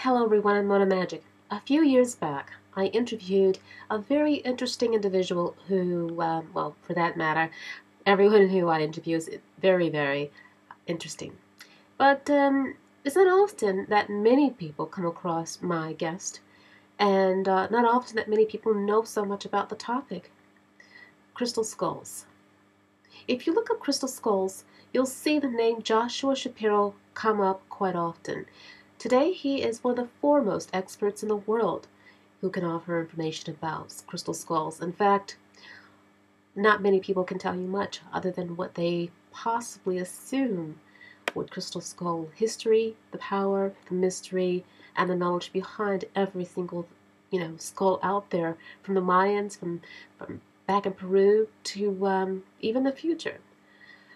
Hello everyone, I'm Magick. A few years back, I interviewed a very interesting individual who, well, for that matter, everyone who I interview is very, very interesting. But it's not often that many people come across my guest, and not often that many people know so much about the topic. Crystal skulls. If you look up crystal skulls, you'll see the name Joshua Shapiro come up quite often. Today, he is one of the foremost experts in the world who can offer information about crystal skulls. In fact, not many people can tell you much other than what they possibly assume with crystal skull history, the power, the mystery, and the knowledge behind every single, skull out there, from the Mayans, from back in Peru to even the future.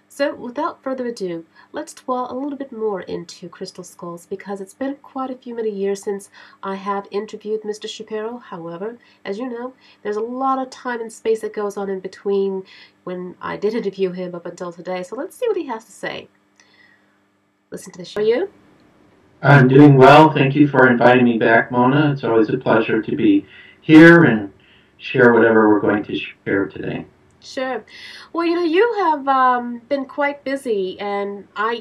So without further ado, let's dwell a little bit more into crystal skulls because it's been quite a few many years since I have interviewed Mr. Shapiro. However, as you know, there's a lot of time and space that goes on in between when I did interview him up until today. So let's see what he has to say. Listen to the show. Are you? I'm doing well. Thank you for inviting me back, Mona. It's always a pleasure to be here and share whatever we're going to share today. Sure. Well, you have been quite busy, and I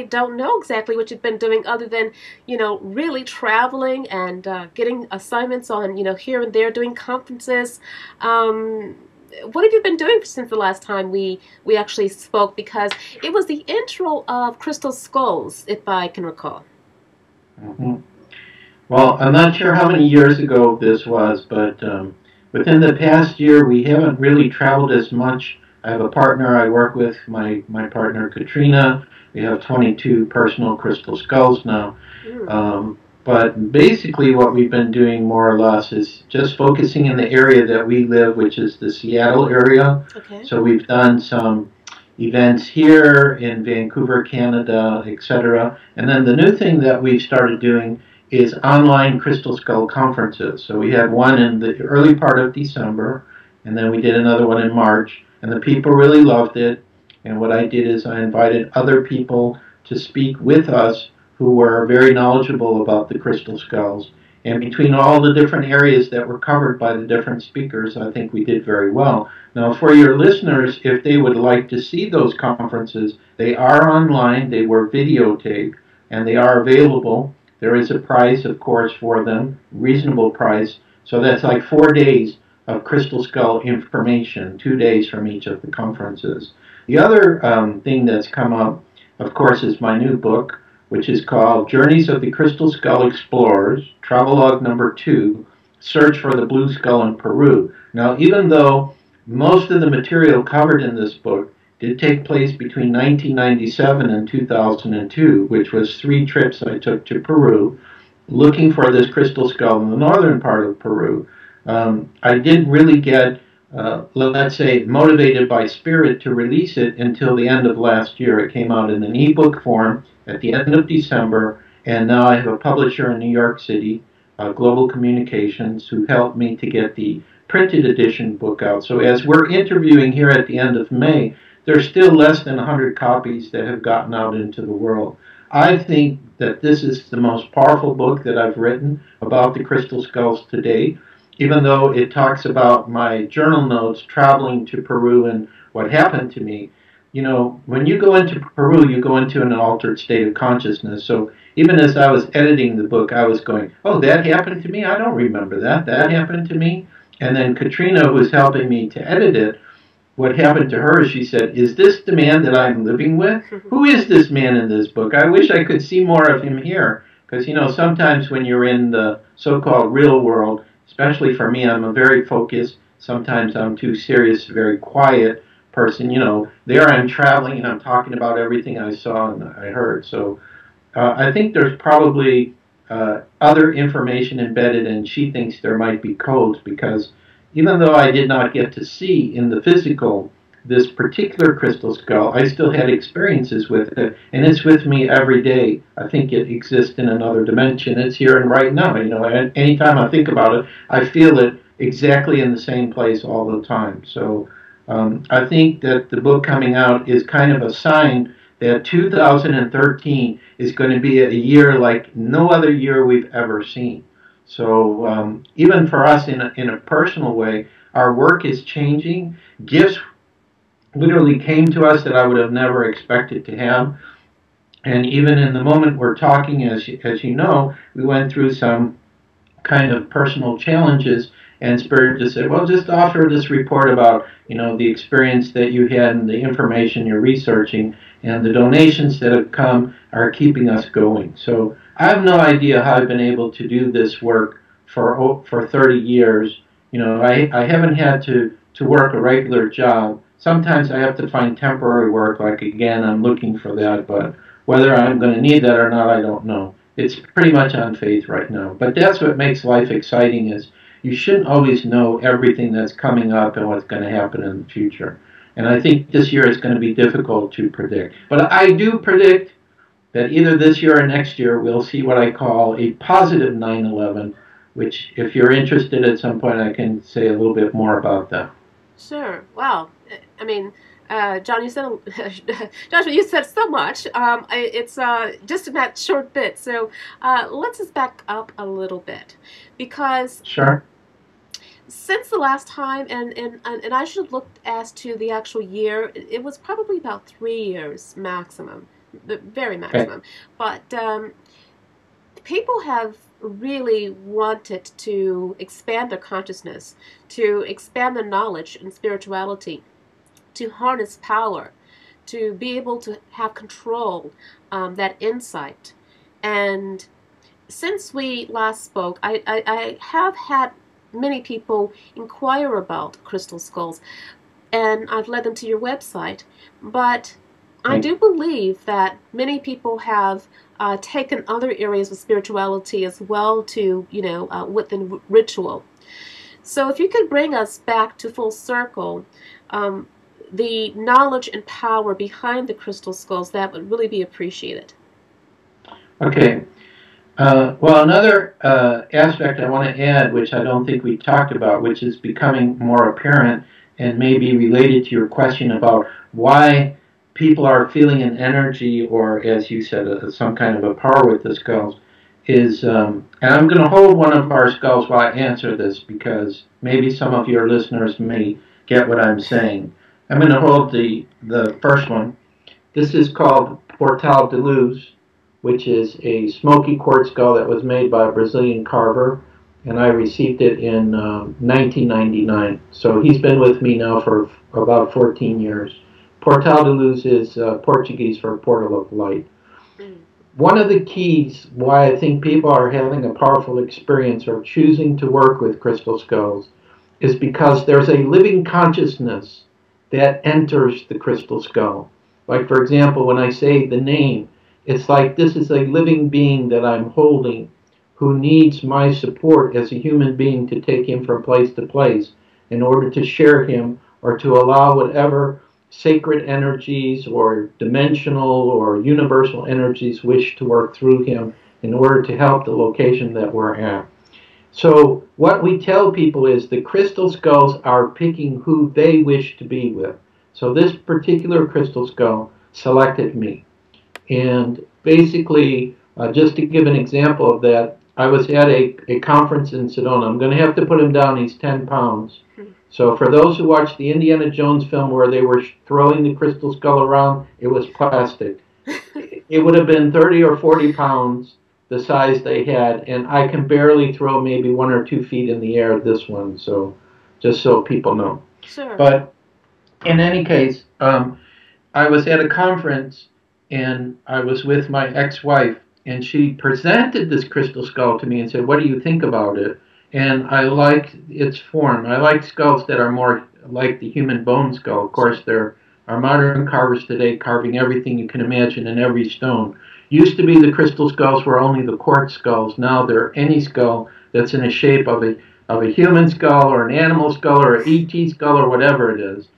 don't know exactly what you've been doing other than, really traveling and getting assignments on, here and there, doing conferences. What have you been doing since the last time we actually spoke? Because it was the intro of Crystal Skulls, if I can recall. Mm-hmm. Well, I'm not sure how many years ago this was, but within the past year, we haven't really traveled as much. I have a partner I work with, my partner Katrina. We have 22 personal crystal skulls now. But basically what we've been doing more or less is just focusing in the area that we live, which is the Seattle area. Okay. So we've done some events here in Vancouver, Canada, etc. And then the new thing that we've started doing is online crystal skull conferences. So we had one in the early part of December, and then we did another one in March, and the people really loved it. And what I did is I invited other people to speak with us who were very knowledgeable about the crystal skulls. And between all the different areas that were covered by the different speakers, I think we did very well. Now, for your listeners, if they would like to see those conferences, they are online, they were videotaped, and they are available. There is a price, of course, for them, reasonable price. So that's like 4 days of crystal skull information, 2 days from each of the conferences. The other thing that's come up, of course, is my new book, which is called Journeys of the Crystal Skull Explorers, Travelogue Number 2, Search for the Blue Skull in Peru. Now, even though most of the material covered in this book did take place between 1997 and 2002, which was 3 trips I took to Peru, looking for this crystal skull in the northern part of Peru, I didn't really get, let's say, motivated by spirit to release it until the end of last year. It came out in an ebook form at the end of December, and now I have a publisher in New York City, Global Communications, who helped me to get the printed edition book out. So as we're interviewing here at the end of May, there's still less than 100 copies that have gotten out into the world. I think that this is the most powerful book that I've written about the crystal skulls to date, even though it talks about my journal notes traveling to Peru and what happened to me. You know, when you go into Peru, you go into an altered state of consciousness. So even as I was editing the book, I was going, oh, that happened to me? I don't remember that. That happened to me? And then Katrina, who was helping me to edit it, what happened to her is she said, is this the man that I'm living with? Who is this man in this book? I wish I could see more of him here. Because, sometimes when you're in the so-called real world, especially for me, I'm a very focused, sometimes I'm too serious, very quiet person. There I'm traveling and I'm talking about everything I saw and I heard. So I think there's probably other information embedded, and she thinks there might be codes, because even though I did not get to see in the physical this particular crystal skull, I still had experiences with it, and it's with me every day. I think it exists in another dimension. It's here and right now. Anytime I think about it, I feel it exactly in the same place all the time. So I think that the book coming out is kind of a sign that 2013 is going to be a year like no other year we've ever seen. So even for us in a personal way, our work is changing. Gifts literally came to us that I would have never expected to have. And even in the moment we're talking, as you know, we went through some kind of personal challenges, and Spirit just said, well, just offer this report about, the experience that you had and the information you're researching, and the donations that have come are keeping us going. So I have no idea how I've been able to do this work for 30 years. I haven't had to work a regular job. Sometimes I have to find temporary work, like again, I'm looking for that, but whether I'm going to need that or not, I don't know. It's pretty much on faith right now. But that's what makes life exciting, is you shouldn't always know everything that's coming up and what's going to happen in the future. And I think this year is going to be difficult to predict. But I do predict that either this year or next year we'll see what I call a positive 9/11, which if you're interested at some point I can say a little bit more about that. Sure. Wow. I mean, John, you said, Joshua, you said so much. It's just in that short bit. So let's just back up a little bit, because Sure. since the last time, and I should have looked as to the actual year, it was probably about 3 years maximum, the very maximum. Okay. But people have really wanted to expand their consciousness, to expand their knowledge and spirituality, to harness power, to be able to have control, that insight. And since we last spoke, I have had many people inquire about crystal skulls, and I've led them to your website. But I do believe that many people have taken other areas of spirituality as well to, within ritual. So if you could bring us back to full circle, the knowledge and power behind the crystal skulls, that would really be appreciated. Okay. Well, another aspect I want to add, which I don't think we talked about, which is becoming more apparent and maybe related to your question about why people are feeling an energy, or as you said, some kind of a power with the skulls, is, and I'm going to hold one of our skulls while I answer this, because maybe some of your listeners may get what I'm saying. I'm going to hold the first one. This is called Portal de Luz, which is a smoky quartz skull that was made by a Brazilian carver, and I received it in 1999. So he's been with me now for about 14 years. Portal de Luz is Portuguese for portal of light. One of the keys why I think people are having a powerful experience or choosing to work with crystal skulls is because there's a living consciousness that enters the crystal skull. Like, for example, when I say the name, it's like this is a living being that I'm holding who needs my support as a human being to take him from place to place in order to share him or to allow whatever sacred energies or dimensional or universal energies wish to work through him in order to help the location that we're at. So what we tell people is the crystal skulls are picking who they wish to be with. So this particular crystal skull selected me. And basically, just to give an example of that, I was at a conference in Sedona. I'm going to have to put him down. He's 10 pounds. So for those who watched the Indiana Jones film where they were throwing the crystal skull around, it was plastic. It would have been 30 or 40 pounds, the size they had, and I can barely throw maybe 1 or 2 feet in the air this one, so just so people know. Sure. But in any case, I was at a conference, and I was with my ex-wife, and she presented this crystal skull to me and said, "What do you think about it?" And I liked its form. I like skulls that are more like the human bone skull. Of course, there are modern carvers today carving everything you can imagine in every stone. Used to be the crystal skulls were only the quartz skulls. Now they're any skull that's in the shape of a human skull or an animal skull or an ET skull or whatever it is.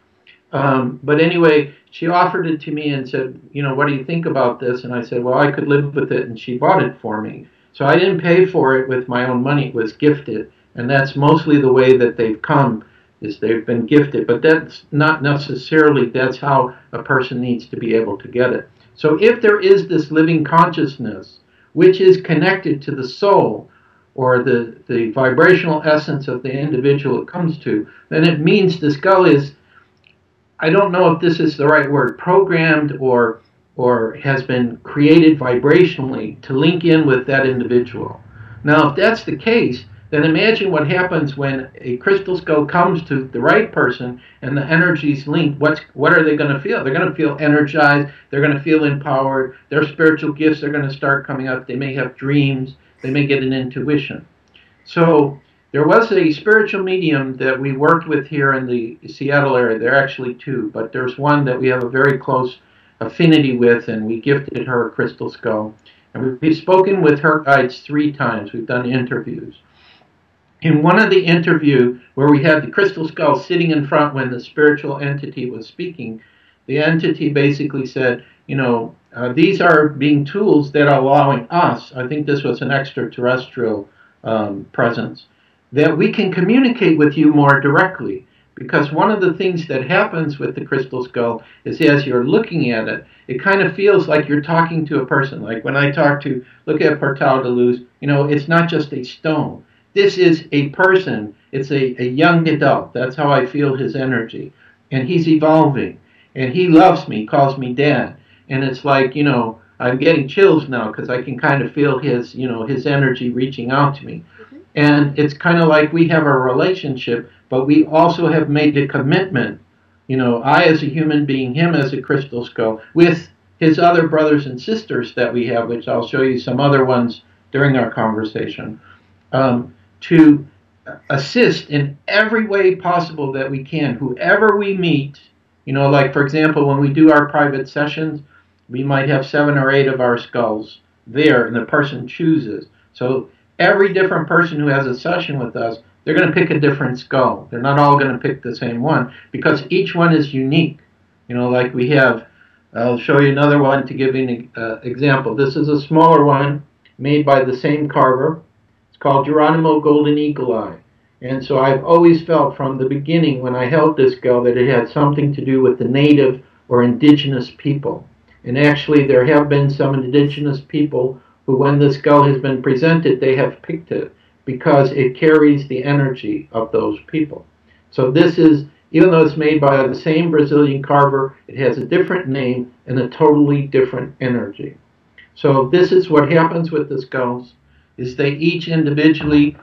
But anyway, she offered it to me and said, "What do you think about this?" And I said, "Well, I could live with it," and she bought it for me. So I didn't pay for it with my own money. It was gifted. And that's mostly the way that they've come, is they've been gifted. But that's not necessarily, that's how a person needs to be able to get it. So if there is this living consciousness, which is connected to the soul, or the vibrational essence of the individual it comes to, then it means the skull is, I don't know if this is the right word, programmed or has been created vibrationally to link in with that individual. Now, if that's the case, then imagine what happens when a crystal skull comes to the right person and the energy's linked. What are they going to feel? They're going to feel energized. They're going to feel empowered. Their spiritual gifts are going to start coming up. They may have dreams. They may get an intuition. So there was a spiritual medium that we worked with here in the Seattle area. There are actually two, but there's one that we have a very close affinity with, and we gifted her a crystal skull. And we've spoken with her guides 3 times. We've done interviews. In one of the interview where we had the crystal skull sitting in front when the spiritual entity was speaking, the entity basically said, these are being tools that are allowing us, I think this was an extraterrestrial presence, that we can communicate with you more directly. Because one of the things that happens with the crystal skull is as you're looking at it, it kind of feels like you're talking to a person. Like when I look at Portal de Luz, it's not just a stone. This is a person. It's a young adult. That's how I feel his energy. And he's evolving. And he loves me, calls me dad. And it's like, I'm getting chills now because I can kind of feel his energy reaching out to me. Mm-hmm. And it's kind of like we have a relationship, but we also have made a commitment, I as a human being, him as a crystal skull, with his other brothers and sisters that we have, which I'll show you some other ones during our conversation, to assist in every way possible that we can. Whoever we meet, like for example, when we do our private sessions, we might have 7 or 8 of our skulls there, and the person chooses. So every different person who has a session with us, they're going to pick a different skull. They're not all going to pick the same one because each one is unique. Like we have, I'll show you another one to give you an example. This is a smaller one made by the same carver. It's called Geronimo Golden Eagle Eye. And so I've always felt from the beginning when I held this skull that it had something to do with the native or indigenous people. And actually there have been some indigenous people who, when the skull has been presented, they have picked it because it carries the energy of those people. So this is, even though it's made by the same Brazilian carver, it has a different name and a totally different energy. So this is what happens with the skulls, is they each individually,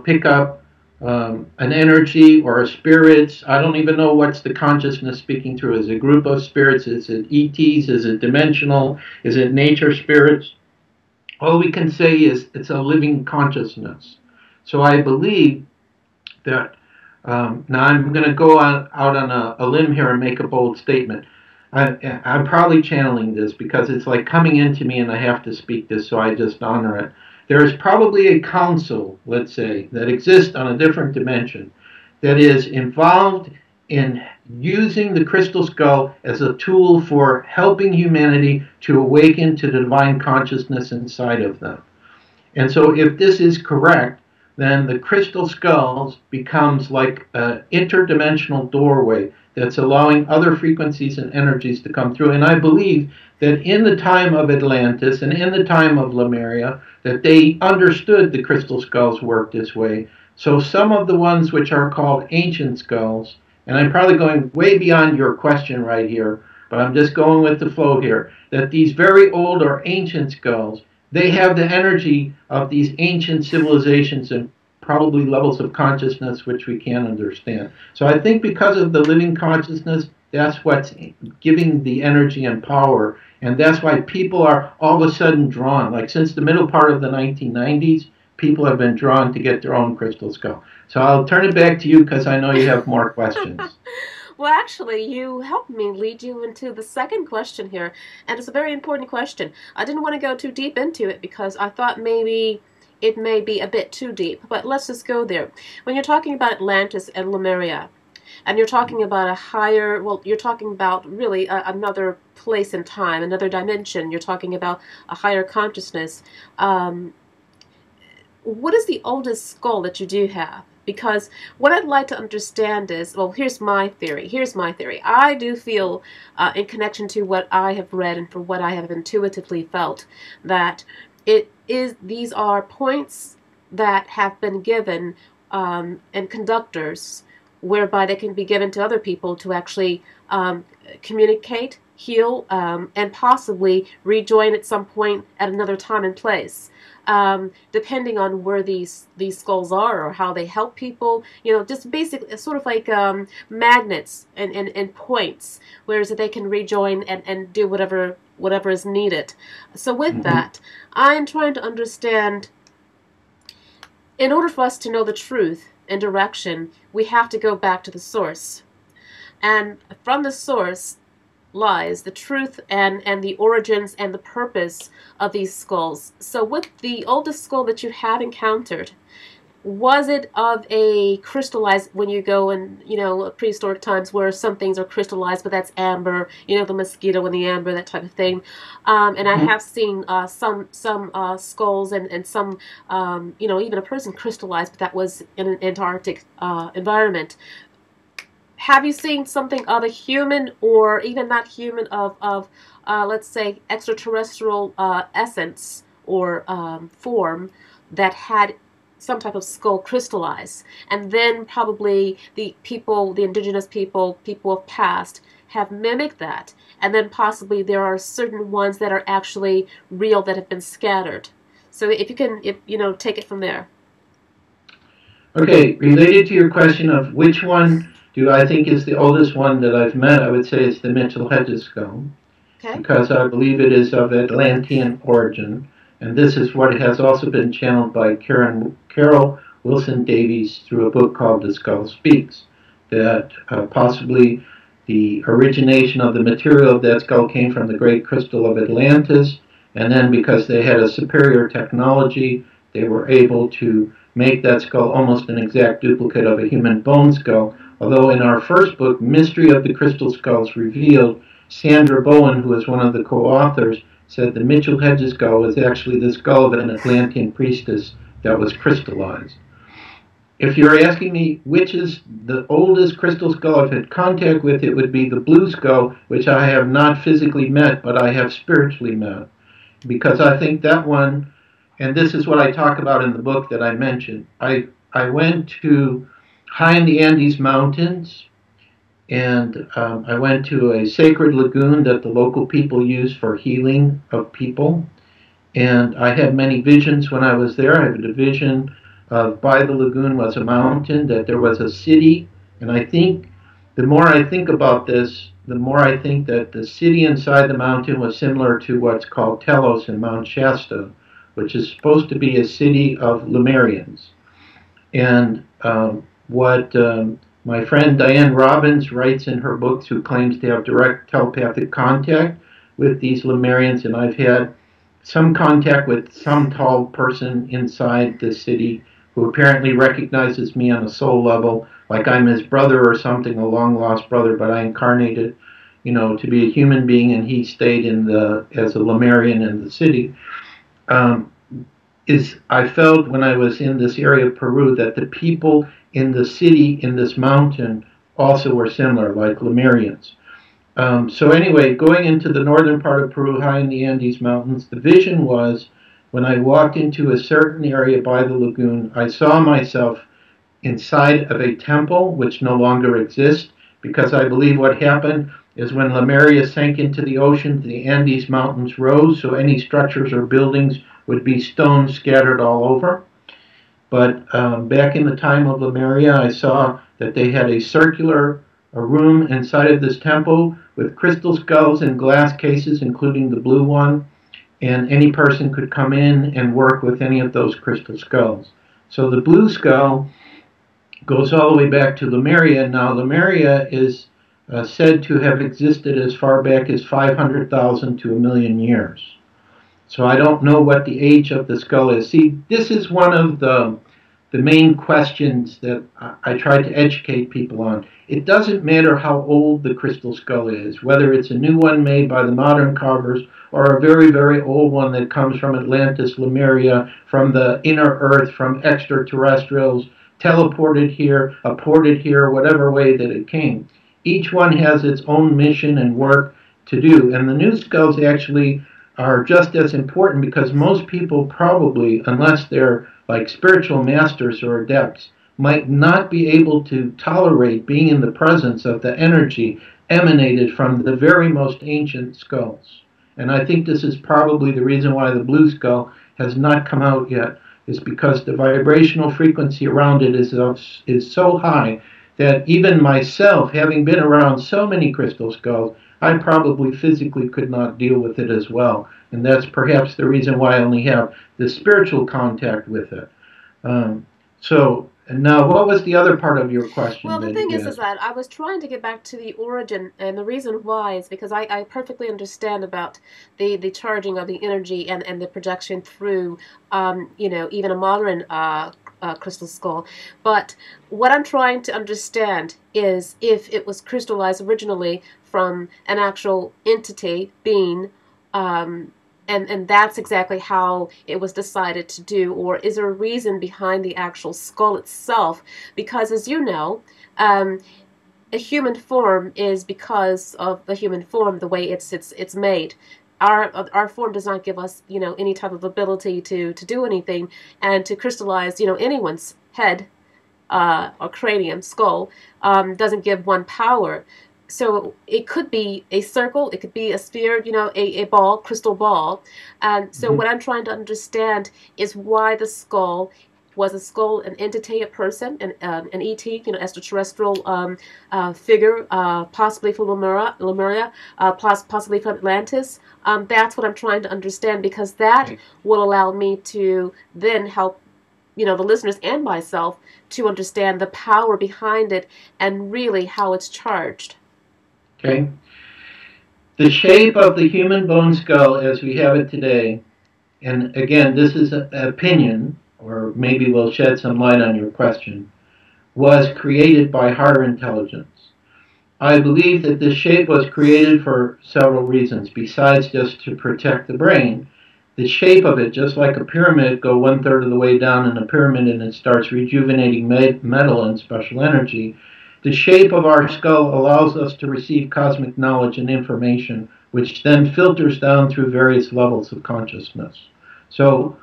pick up an energy or a spirits. I don't even know what's the consciousness speaking through. Is it a group of spirits? Is it ETs? Is it dimensional? Is it nature spirits? All we can say is it's a living consciousness. So I believe that, now I'm going to go out on a limb here and make a bold statement. I'm probably channeling this because it's like coming into me and I have to speak this, so I just honor it. There is probably a council, let's say, that exists on a different dimension that is involved in using the crystal skull as a tool for helping humanity to awaken to the divine consciousness inside of them. And so if this is correct, then the crystal skulls becomes like an interdimensional doorway that's allowing other frequencies and energies to come through. And I believe that in the time of Atlantis and in the time of Lemuria, that they understood the crystal skulls worked this way. So some of the ones which are called ancient skulls, and I'm probably going way beyond your question right here, but I'm just going with the flow here, that these very old or ancient skulls, they have the energy of these ancient civilizations and probably levels of consciousness which we can't understand. So I think because of the living consciousness, that's what's giving the energy and power. And that's why people are all of a sudden drawn. Like since the middle part of the 1990s, people have been drawn to get their own crystal skull. So I'll turn it back to you because I know you have more questions. Well, actually, you helped me lead you into the second question here, and it's a very important question. I didn't want to go too deep into it because I thought maybe it may be a bit too deep, but let's just go there. When you're talking about Atlantis and Lemuria, and you're talking about a higher, well, you're talking about really another place in time, another dimension, you're talking about a higher consciousness. What is the oldest skull that you do have? because what I'd like to understand is, well, here's my theory. I do feel, in connection to what I have read and for what I have intuitively felt, that these are points that have been given, and conductors whereby they can be given to other people to actually communicate, heal, and possibly rejoin at some point at another time and place. Depending on where these skulls are or how they help people, just basically sort of like magnets and points, whereas they can rejoin and do whatever is needed. So with that, I'm trying to understand, in order for us to know the truth and direction, we have to go back to the source. And from the source lies the truth and the origins and the purpose of these skulls. So with the oldest skull that you had encountered, was it of a crystallized, when you go in, prehistoric times where some things are crystallized, but that's amber, the mosquito and the amber, that type of thing. And I have seen some skulls and some, even a person crystallized, but that was in an Antarctic environment. Have you seen something of a human, or even not human, of let's say, extraterrestrial essence or form that had some type of skull crystallized, and then probably the indigenous people of past have mimicked that, and then possibly there are certain ones that are actually real that have been scattered. So if you can, take it from there. Okay, related to your question of which one do I think is the oldest one that I've met, I would say it's the Mitchell-Hedges skull, Okay. because I believe it is of Atlantean origin, and this is what has also been channeled by Carol Wilson Davies through a book called The Skull Speaks, that possibly the origination of the material of that skull came from the great crystal of Atlantis, and then because they had a superior technology, they were able to make that skull almost an exact duplicate of a human bone skull. Although in our first book, Mystery of the Crystal Skulls Revealed, Sandra Bowen, who is one of the co-authors, said the Mitchell-Hedges skull was actually the skull of an Atlantean priestess that was crystallized. If you're asking me which is the oldest crystal skull I've had contact with, it would be the blue skull, which I have not physically met, but I have spiritually met. Because I think that one, and this is what I talk about in the book that I mentioned, I went to high in the Andes Mountains, and I went to a sacred lagoon that the local people use for healing of people. And I had many visions when I was there. I had a vision of, by the lagoon was a mountain, that there was a city. And I think the more I think about this, the more I think that the city inside the mountain was similar to what's called Telos in Mount Shasta, which is supposed to be a city of Lemurians. And what my friend Diane Robbins writes in her books, who claims to have direct telepathic contact with these Lemurians, and I've had some contact with some tall person inside the city who apparently recognizes me on a soul level, like I'm his brother or something, a long-lost brother, but I incarnated, to be a human being, and he stayed as a Lemurian in the city. I felt when I was in this area of Peru that the people in the city, in this mountain, also were similar, like Lemurians. So anyway, going into the northern part of Peru, high in the Andes Mountains, the vision was, when I walked into a certain area by the lagoon, I saw myself inside of a temple which no longer exists, because I believe what happened is when Lemuria sank into the ocean, the Andes Mountains rose, so any structures or buildings would be stones scattered all over. But back in the time of Lemuria, I saw that they had a room inside of this temple with crystal skulls in glass cases, including the blue one, and any person could come in and work with any of those crystal skulls. So the blue skull goes all the way back to Lemuria. Now Lemuria is said to have existed as far back as 500,000 to 1,000,000 years. So I don't know what the age of the skull is. See, this is one of the main questions that I try to educate people on. It doesn't matter how old the crystal skull is, whether it's a new one made by the modern carvers or a very, very old one that comes from Atlantis, Lemuria, from the inner earth, from extraterrestrials, teleported here, apported here, whatever way that it came. Each one has its own mission and work to do. And the new skulls actually are just as important because most people probably, unless they're like spiritual masters or adepts, might not be able to tolerate being in the presence of the energy emanated from the very most ancient skulls. And I think this is probably the reason why the blue skull has not come out yet, is because the vibrational frequency around it is so high that even myself, having been around so many crystal skulls, I probably physically could not deal with it as well. And that's perhaps the reason why I only have the spiritual contact with it. And now, what was the other part of your question? Well, the thing is that I was trying to get back to the origin, and the reason why is because I perfectly understand about the charging of the energy and the projection through, even a modern crystal skull. But what I'm trying to understand is if it was crystallized originally from an actual entity, being, and that's exactly how it was decided to do, or is there a reason behind the actual skull itself? Because as you know, a human form is because of the human form, the way it's made. Our form does not give us, any type of ability to do anything, and to crystallize, anyone's head or cranium, skull, doesn't give one power. So it could be a circle, it could be a sphere, a ball, crystal ball. And so what I'm trying to understand is why the skull was a skull, an entity, a person, an ET, extraterrestrial figure, possibly from Lemuria, possibly from Atlantis. That's what I'm trying to understand, because that will allow me to then help the listeners and myself to understand the power behind it and really how it's charged. Okay. The shape of the human bone skull as we have it today, and again, this is an opinion, or maybe we'll shed some light on your question, was created by higher intelligence. I believe that this shape was created for several reasons, besides just to protect the brain. The shape of it, just like a pyramid, go 1/3 of the way down in a pyramid and it starts rejuvenating metal and special energy. The shape of our skull allows us to receive cosmic knowledge and information, which then filters down through various levels of consciousness. So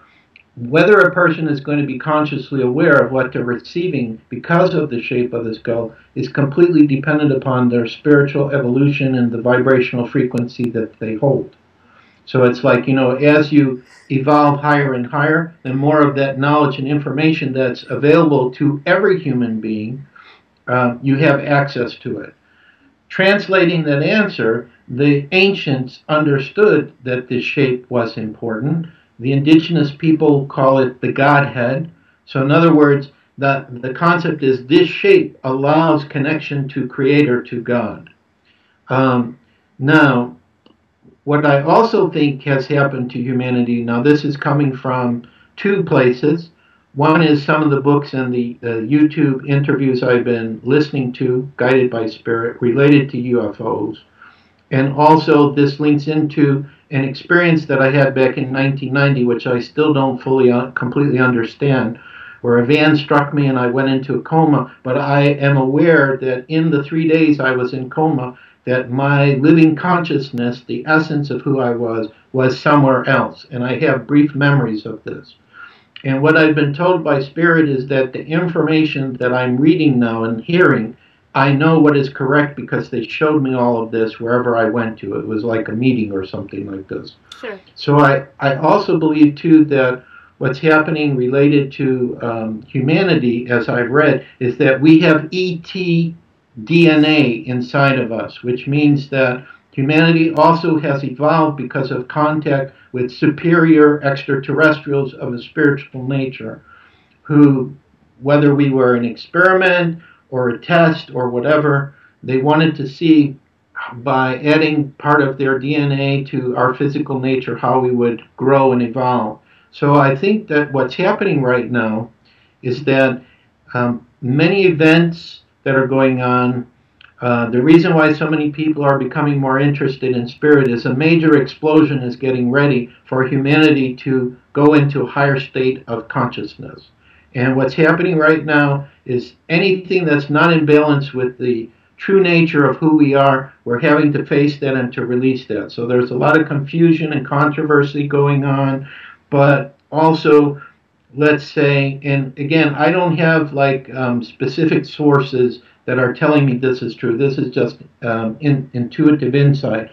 whether a person is going to be consciously aware of what they're receiving because of the shape of the skull is completely dependent upon their spiritual evolution and the vibrational frequency that they hold. So it's like, as you evolve higher and higher, the more of that knowledge and information that's available to every human being, you have access to it. Translating that answer, the ancients understood that this shape was important. The indigenous people call it the Godhead. So in other words, the concept is this shape allows connection to Creator, to God. Now, what I also think has happened to humanity, now this is coming from two places. One is some of the books and the YouTube interviews I've been listening to, guided by spirit, related to UFOs. And also this links into an experience that I had back in 1990, which I still don't fully, completely understand, where a van struck me and I went into a coma. But I am aware that in the 3 days I was in coma, that my living consciousness, the essence of who I was somewhere else. And I have brief memories of this. And what I've been told by Spirit is that the information that I'm reading now and hearing, I know what is correct because they showed me all of this wherever I went to. It was like a meeting or something like this. Sure. So I also believe, too, that what's happening related to humanity, as I've read, is that we have ET DNA inside of us, which means that humanity also has evolved because of contact with superior extraterrestrials of a spiritual nature, who, whether we were an experiment or a test or whatever, they wanted to see by adding part of their DNA to our physical nature how we would grow and evolve. So I think that what's happening right now is that many events that are going on, the reason why so many people are becoming more interested in spirit is a major explosion is getting ready for humanity to go into a higher state of consciousness. And what's happening right now is anything that's not in balance with the true nature of who we are, we're having to face that and to release that. So there's a lot of confusion and controversy going on, but also, let's say, and again, I don't have like specific sources that are telling me this is true. This is just intuitive insight.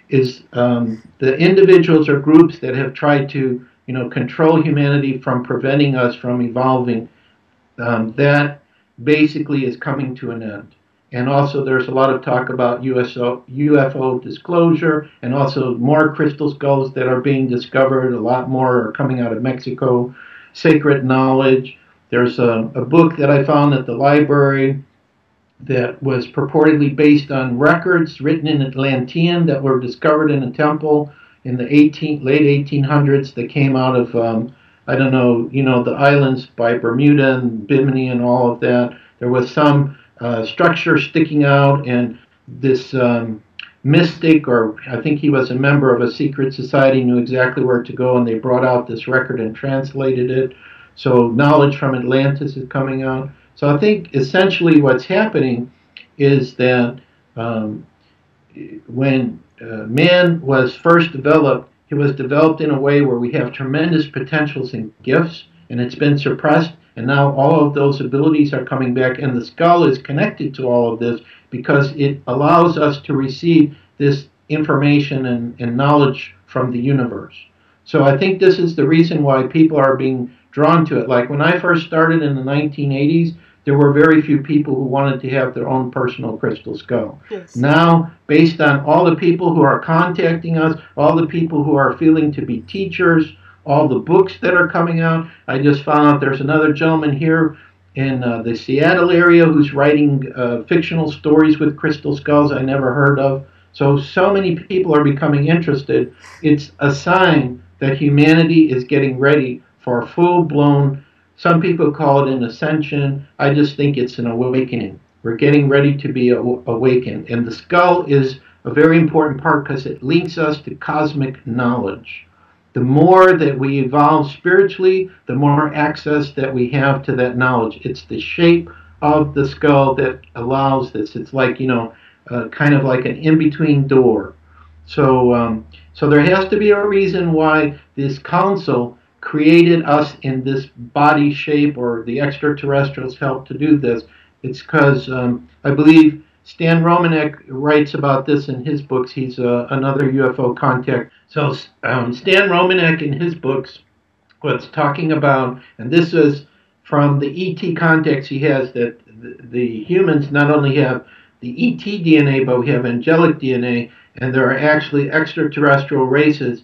Is the individuals or groups that have tried to, control humanity from preventing us from evolving, that basically is coming to an end. And also, there's a lot of talk about UFO disclosure, and also more crystal skulls that are being discovered. A lot more are coming out of Mexico. Sacred knowledge. There's a book that I found at the library that was purportedly based on records written in Atlantean that were discovered in a temple in the late 1800s that came out of I don't know, the islands by Bermuda and Bimini and all of that. There was some structure sticking out, and this mystic, or I think he was a member of a secret society, knew exactly where to go, and they brought out this record and translated it. So knowledge from Atlantis is coming out. So I think essentially what's happening is that when man was first developed, he was developed in a way where we have tremendous potentials and gifts, and it's been suppressed. And now all of those abilities are coming back, and the skull is connected to all of this because it allows us to receive this information and knowledge from the universe. So I think this is the reason why people are being drawn to it. Like when I first started in the 1980s, there were very few people who wanted to have their own personal crystal skull. Yes. Now, based on all the people who are contacting us, all the people who are feeling to be teachers, all the books that are coming out, I just found out there's another gentleman here in the Seattle area who's writing fictional stories with crystal skulls I never heard of. So many people are becoming interested. It's a sign that humanity is getting ready for a full-blown, some people call it an ascension. I just think it's an awakening. We're getting ready to be awakened. And the skull is a very important part because it links us to cosmic knowledge. The more that we evolve spiritually, the more access that we have to that knowledge. It's the shape of the skull that allows this. It's like, kind of like an in-between door. So there has to be a reason why this council created us in this body shape, or the extraterrestrials helped to do this. It's because I believe Stan Romanek writes about this in his books. He's another UFO contact. So Stan Romanek in his books was talking about, and this is from the ET contacts he has, that the humans not only have the ET DNA, but we have angelic DNA, and there are actually extraterrestrial races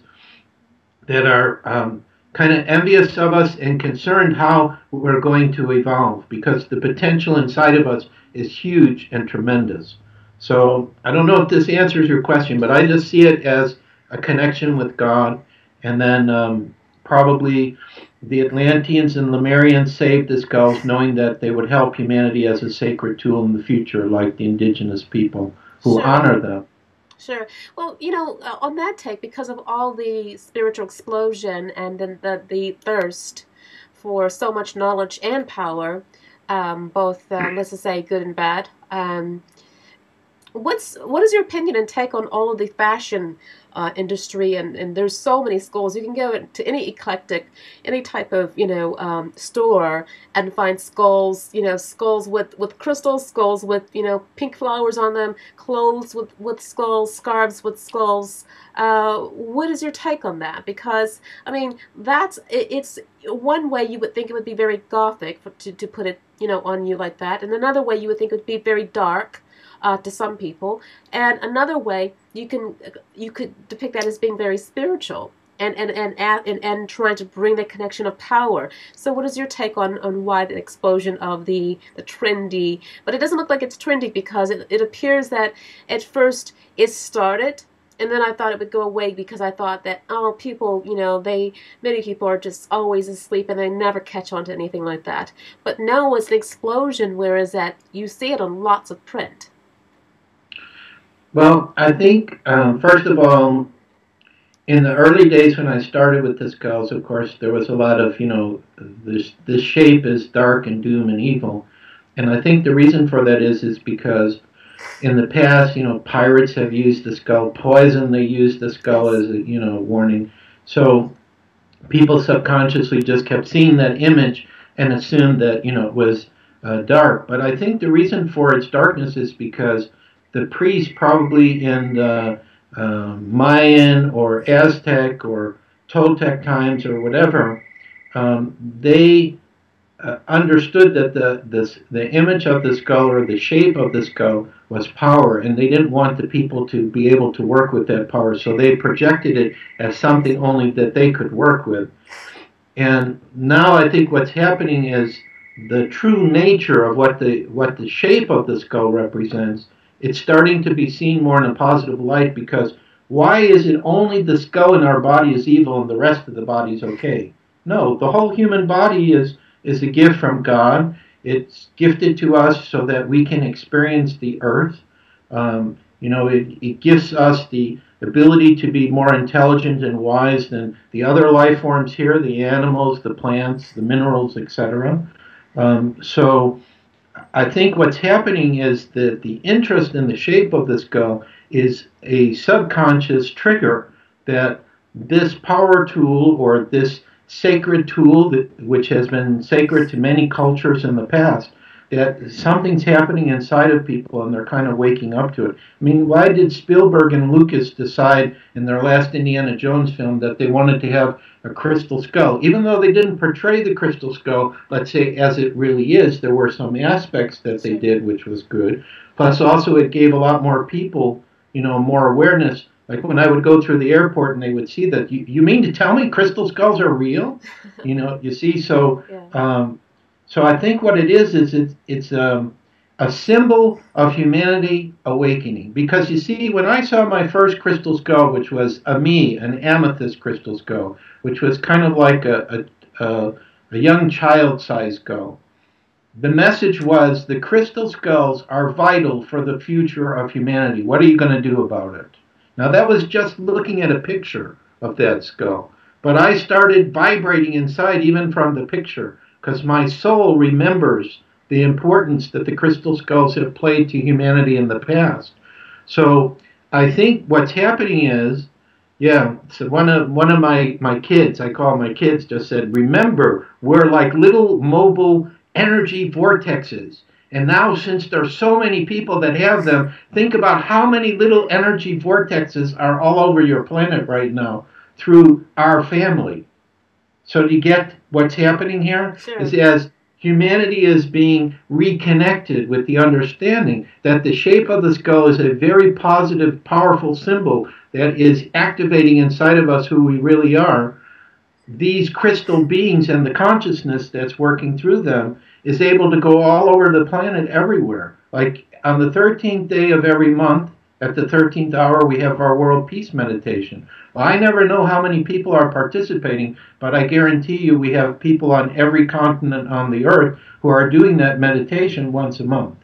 that are kind of envious of us and concerned how we're going to evolve, because the potential inside of us is huge and tremendous. So I don't know if this answers your question, but I just see it as a connection with God, and then probably the Atlanteans and Lemurians saved the skulls knowing that they would help humanity as a sacred tool in the future, like the indigenous people who honor them. Sure. Well, on that take, because of all the spiritual explosion and then the thirst for so much knowledge and power, both, let's just say, good and bad, what is your opinion and take on all of the fashion industry? And there's so many schools. You can go to any type of store and find skulls. Skulls with crystals, skulls with pink flowers on them, clothes with skulls, scarves with skulls. What is your take on that? Because I mean, it's one way you would think it would be very gothic to put it on you like that, and another way you would think it would be very dark. To some people, and another way you could depict that as being very spiritual and trying to bring the connection of power. So what is your take on why the explosion of the trendy, but it doesn't look like it's trendy, because it appears that at first it started, and then I thought it would go away because I thought that, people, many people are just always asleep and they never catch on to anything like that. But now it's an explosion, whereas that you see it on lots of print. Well, I think, first of all, in the early days when I started with the skulls, of course, there was a lot of, this shape is dark and doom and evil. And I think the reason for that is because in the past, pirates have used the skull, poison, they used the skull Yes. as a, warning. So people subconsciously just kept seeing that image and assumed that, it was dark. But I think the reason for its darkness is because the priests, probably in the Mayan or Aztec or Toltec times or whatever, they understood that the image of the skull or the shape of the skull was power, and they didn't want the people to be able to work with that power, so they projected it as something only that they could work with. And now I think what's happening is the true nature of what the shape of the skull represents. It's starting to be seen more in a positive light, because why is it only the skull in our body is evil and the rest of the body is okay? No, the whole human body is a gift from God. It's gifted to us so that we can experience the earth. It gives us the ability to be more intelligent and wise than the other life forms here, the animals, the plants, the minerals, etc. So I think what's happening is that the interest in the shape of the skull is a subconscious trigger that this power tool, or this sacred tool which has been sacred to many cultures in the past, that something's happening inside of people and they're kind of waking up to it. I mean, why did Spielberg and Lucas decide in their last Indiana Jones film that they wanted to have a crystal skull? Even though they didn't portray the crystal skull, let's say, as it really is, there were some aspects that they Sure. did which was good. Plus, also, it gave a lot more people, more awareness. Like when I would go through the airport and they would see that, you mean to tell me crystal skulls are real? You see, so Yeah. so I think what it is it's a symbol of humanity awakening. Because you see, when I saw my first crystal skull, which was an amethyst crystal skull, which was kind of like a young child-sized skull, the message was the crystal skulls are vital for the future of humanity. What are you going to do about it? Now, that was just looking at a picture of that skull. But I started vibrating inside even from the picture, because my soul remembers the importance that the crystal skulls have played to humanity in the past. So I think what's happening is, yeah, so one of my kids, I call my kids, just said, remember, we're like little mobile energy vortexes. And now, since there's so many people that have them, think about how many little energy vortexes are all over your planet right now through our family. So do you get what's happening here? Is Sure. as humanity is being reconnected with the understanding that the shape of the skull is a very positive, powerful symbol that is activating inside of us who we really are. These crystal beings and the consciousness that's working through them is able to go all over the planet everywhere. Like on the 13th day of every month, at the 13th hour, we have our World Peace Meditation. Well, I never know how many people are participating, but I guarantee you we have people on every continent on the earth who are doing that meditation once a month.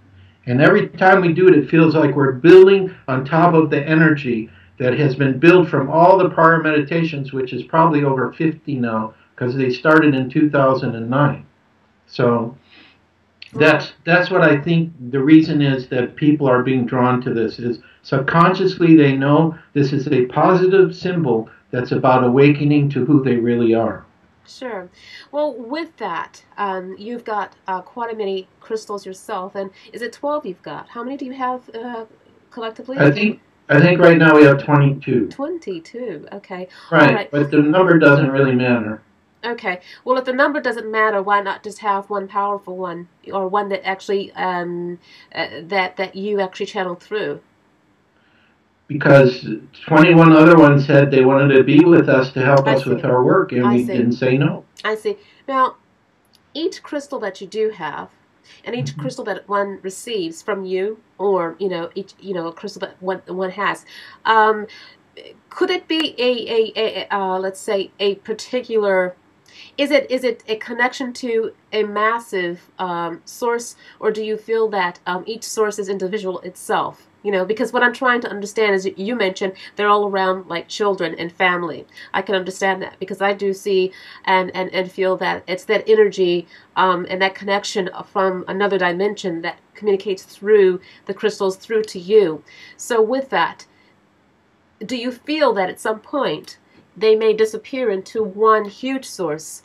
And every time we do it, it feels like we're building on top of the energy that has been built from all the prior meditations, which is probably over 50 now, because they started in 2009. So Wow. that's what I think the reason is that people are being drawn to this is subconsciously they know this is a positive symbol that's about awakening to who they really are. Sure. Well, with that, you've got quite a many crystals yourself, and is it 12 you've got? How many do you have collectively? I think I think right now we have 22. 22. Okay. All Right, right. but the number doesn't really matter. Okay. Well, if the number doesn't matter, why not just have one powerful one, or one that actually that you actually channel through? Because 21 other ones said they wanted to be with us to help I us with see. our work, and I we see. didn't say no. I see. Now, each crystal that you do have, and each Mhm. crystal that one receives from you, or each a crystal that one has, um, could it be a let's say a particular? Is it a connection to a massive source, or do you feel that each source is individual itself? Because what I'm trying to understand is, you mentioned they're all around like children and family. I can understand that because I do see and feel that it's that energy and that connection from another dimension that communicates through the crystals through to you. So with that, do you feel that at some point they may disappear into one huge source?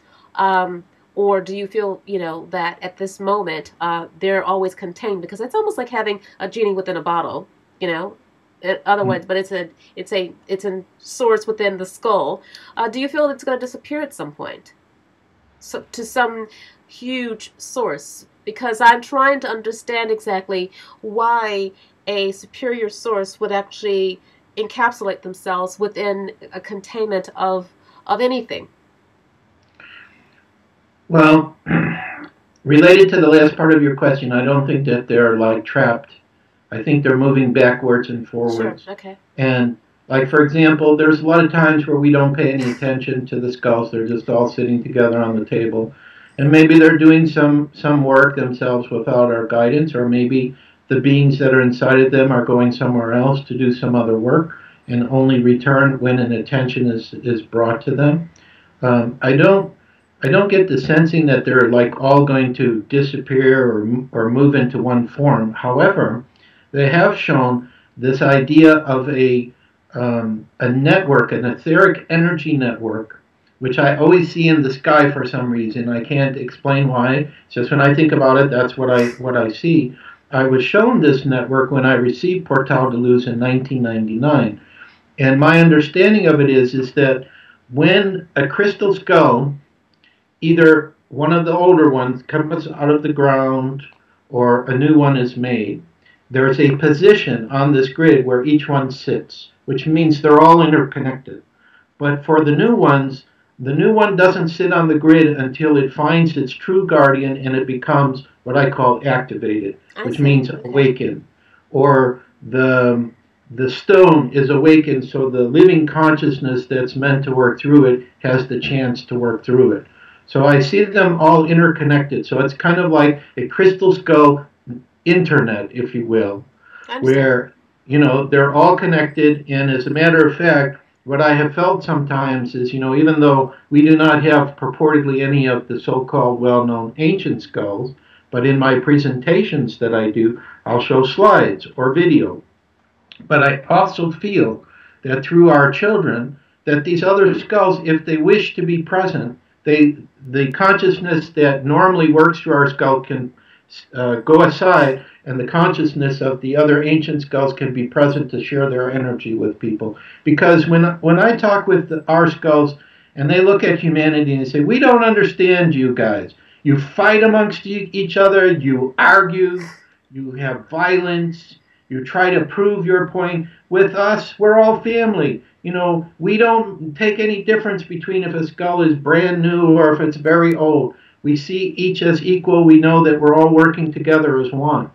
Or do you feel, that at this moment they're always contained? Because it's almost like having a genie within a bottle, in other words, but it's a source within the skull. Do you feel it's going to disappear at some point? So to some huge source? Because I'm trying to understand exactly why a superior source would actually encapsulate themselves within a containment of anything. Well, related to the last part of your question, I don't think that they're like trapped. I think they're moving backwards and Sure. forwards. Okay. And like for example, there's a lot of times where we don't pay any attention to the skulls. They're just all sitting together on the table. And maybe they're doing some work themselves without our guidance, or maybe the beings that are inside of them are going somewhere else to do some other work and only return when an attention is brought to them. Um, I don't I don't get the sensing that they're like all going to disappear or move into one form. However, they have shown this idea of a network, an etheric energy network, which I always see in the sky for some reason. I can't explain why. It's just when I think about it, that's what I see. I was shown this network when I received Portal de Luz in 1999, and my understanding of it is that when a crystal skull, either one of the older ones comes out of the ground or a new one is made, there is a position on this grid where each one sits, which means they're all interconnected. But for the new one doesn't sit on the grid until it finds its true guardian and it becomes what I call activated, I which see. means Okay. awakened. Or the stone is awakened, so the living consciousness that's meant to work through it has the chance to work through it. So I see them all interconnected. So it's kind of like a crystal skull internet, if you will, I understand. where they're all connected. And as a matter of fact, what I have felt sometimes is, even though we do not have purportedly any of the so-called well-known ancient skulls, but in my presentations that I do, I'll show slides or video. But I also feel that through our children, that these other skulls, if they wish to be present, the consciousness that normally works through our skull can go aside, and the consciousness of the other ancient skulls can be present to share their energy with people. Because when I talk with our skulls, and they look at humanity and they say, "We don't understand you guys. You fight amongst each other, you argue, you have violence, you try to prove your point. With us, we're all family. We don't take any difference between if a skull is brand new or if it's very old. We see each as equal. We know that we're all working together as one."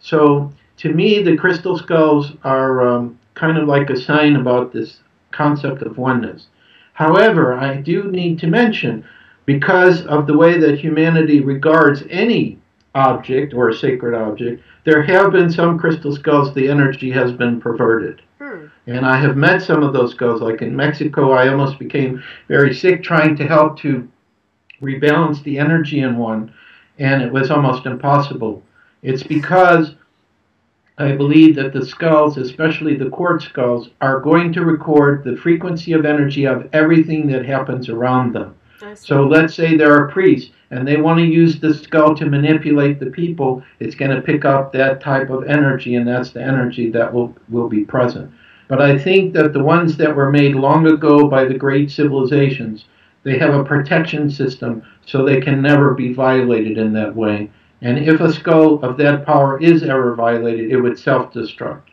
So to me, the crystal skulls are kind of like a sign about this concept of oneness. However, I do need to mention, because of the way that humanity regards any object or a sacred object, there have been some crystal skulls, the energy has been perverted. Hmm. And I have met some of those skulls. Like in Mexico, I almost became very sick trying to help to rebalance the energy in one, and it was almost impossible. It's because I believe that the skulls, especially the quartz skulls, are going to record the frequency of energy of everything that happens around them. I So see. let's say they're a priest and they want to use the skull to manipulate the people, it's going to pick up that type of energy, and that's the energy that will be present. But I think that the ones that were made long ago by the great civilizations, they have a protection system so they can never be violated in that way. And if a skull of that power is ever violated, it would self-destruct.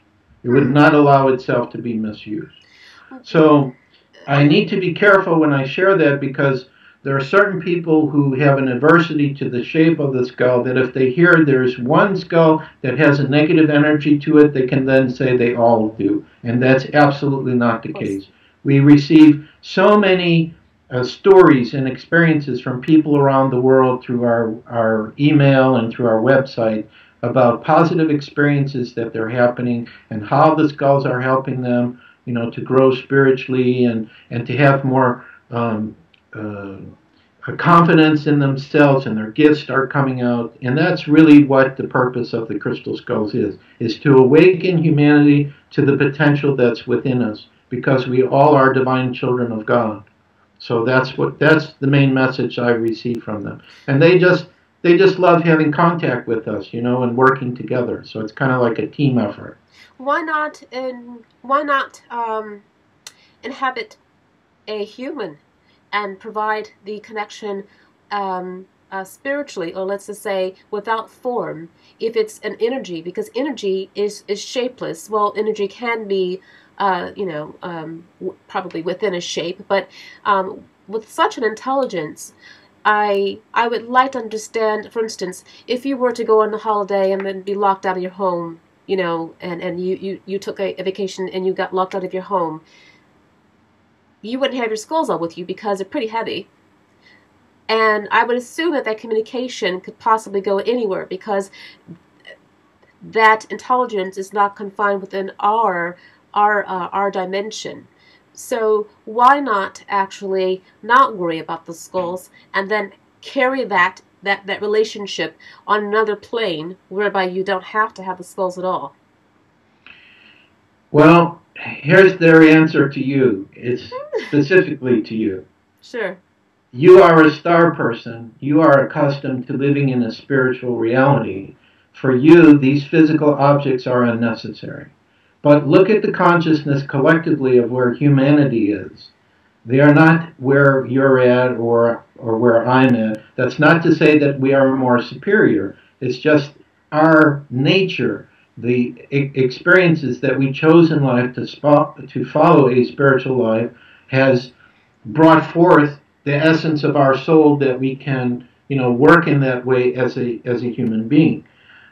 It would Hmm. not allow itself to be misused. So I need to be careful when I share that, because there are certain people who have an adversity to the shape of the skull that if they hear there's one skull that has a negative energy to it, they can then say they all do. And that's absolutely not Of the course. case. We receive so many stories and experiences from people around the world through our email and through our website, about positive experiences that they're happening and how the skulls are helping them, to grow spiritually and to have more uh, confidence in themselves, and their gifts start coming out. And that's really what the purpose of the crystal skulls is to awaken humanity to the potential that's within us, because we all are divine children of God. So that's the main message I receive from them. And they just love having contact with us, and working together. So it's kind of like a team effort. Why not inhabit a human and provide the connection spiritually, or let's just say without form, if it's an energy, because energy is shapeless. Well, energy can be, probably within a shape, but with such an intelligence, I would like to understand, for instance, if you were to go on a holiday and then be locked out of your home, and you took a vacation and you got locked out of your home, you wouldn't have your skulls all with you because they're pretty heavy. And I would assume that communication could possibly go anywhere, because that intelligence is not confined within our dimension. So why not actually not worry about the skulls and then carry that relationship on another plane, whereby you don't have to have the skulls at all? Well, here's their answer to you. It's specifically to you. Sure. You are a star person. You are accustomed to living in a spiritual reality. For you, these physical objects are unnecessary. But look at the consciousness collectively of where humanity is. They are not where you're at or where I'm at. That's not to say that we are more superior. It's just our nature, the experiences that we chose in life to follow a spiritual life, has brought forth the essence of our soul that we can, work in that way as a human being.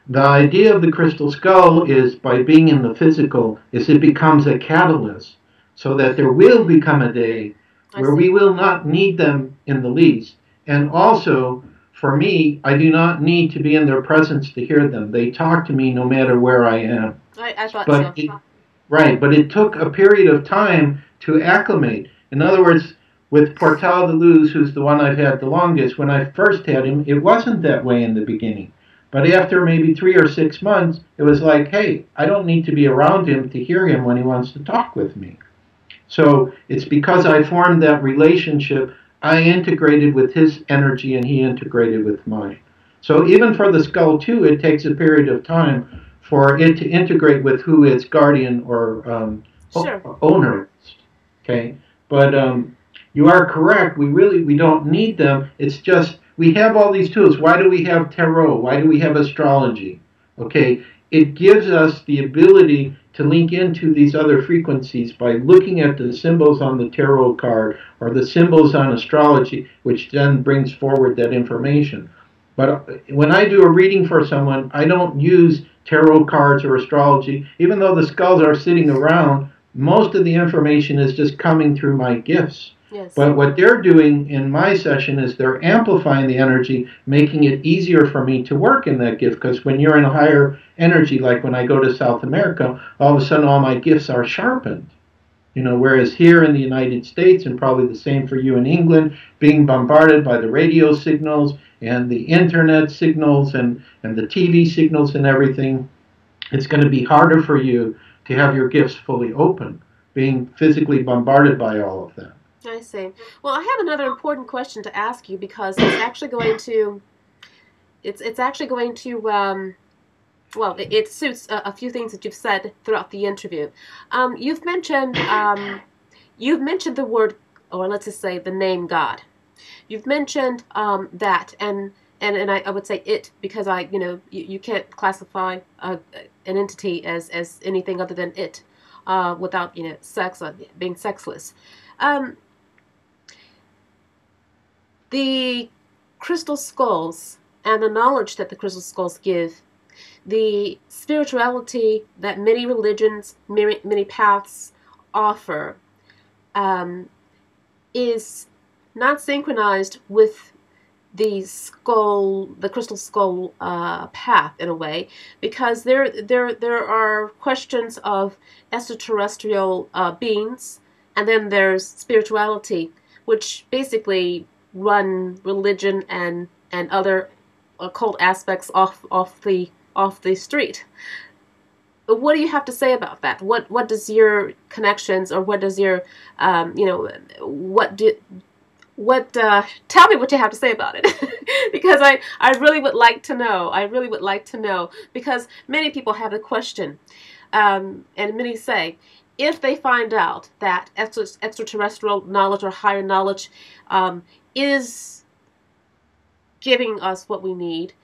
The idea of the crystal skull is, by being in the physical, is it becomes a catalyst so that there will become a day where we will not need them in the least. And also, for me, I do not need to be in their presence to hear them. They talk to me no matter where I am. I thought but so. Right, but it took a period of time to acclimate. In other words, with Portal de Luz, who's the one I've had the longest, when I first had him, it wasn't that way in the beginning. But after maybe 3 or 6 months, it was like, hey, I don't need to be around him to hear him when he wants to talk with me. So it's because I formed that relationship, I integrated with his energy and he integrated with mine. So even for the skull too, it takes a period of time for it to integrate with who its guardian or Sure. owner is. Okay, but you are correct. We don't need them. It's just we have all these tools. Why do we have tarot? Why do we have astrology? Okay, it gives us the ability to link into these other frequencies by looking at the symbols on the tarot card or the symbols on astrology, which then brings forward that information. But when I do a reading for someone, I don't use tarot cards or astrology. Even though the skulls are sitting around, most of the information is just coming through my gifts. Yes. But what they're doing in my session is they're amplifying the energy, making it easier for me to work in that gift. Because when you're in a higher energy, like when I go to South America, all of a sudden all my gifts are sharpened. Whereas here in the United States, and probably the same for you in England, being bombarded by the radio signals and the internet signals and the TV signals and everything, it's going to be harder for you to have your gifts fully open, being physically bombarded by all of that. I see. Well, I have another important question to ask you, because it's actually going to well, it suits a few things that you've said throughout the interview. You've mentioned the word, or let's just say the name God. You've mentioned that, and I would say it, because you can't classify an entity as anything other than it, without sex, or being sexless. The crystal skulls and the knowledge that the crystal skulls give, the spirituality that many religions, many paths offer, is not synchronized with the crystal skull path in a way, because there are questions of extraterrestrial beings, and then there's spirituality, which basically run religion and other occult aspects off the street. What do you have to say about that? What does your connections, or what does your tell me what you have to say about it. Because I really would like to know. I really would like to know, because many people have the question, and many say, if they find out that extraterrestrial knowledge or higher knowledge is giving us what we need,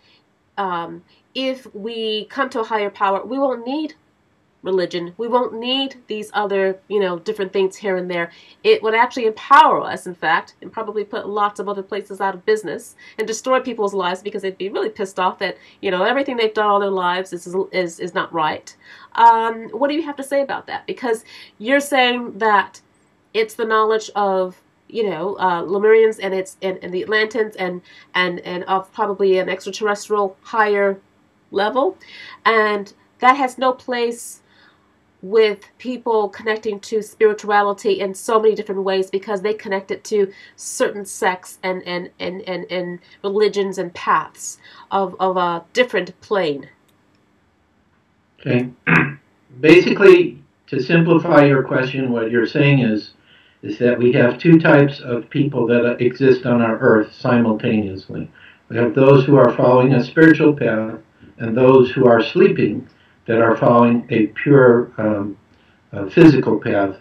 if we come to a higher power, we won't need religion. We won't need these other, different things here and there. It would actually empower us, in fact, and probably put lots of other places out of business and destroy people's lives, because they'd be really pissed off that, everything they've done all their lives is not right. What do you have to say about that? Because you're saying that it's the knowledge of, Lemurians and the Atlanteans and of probably an extraterrestrial higher level, and that has no place with people connecting to spirituality in so many different ways, because they connect it to certain sects and religions and paths of a different plane. Okay. Basically, to simplify your question, what you're saying is that we have two types of people that exist on our earth simultaneously. We have those who are following a spiritual path, and those who are sleeping that are following a pure physical path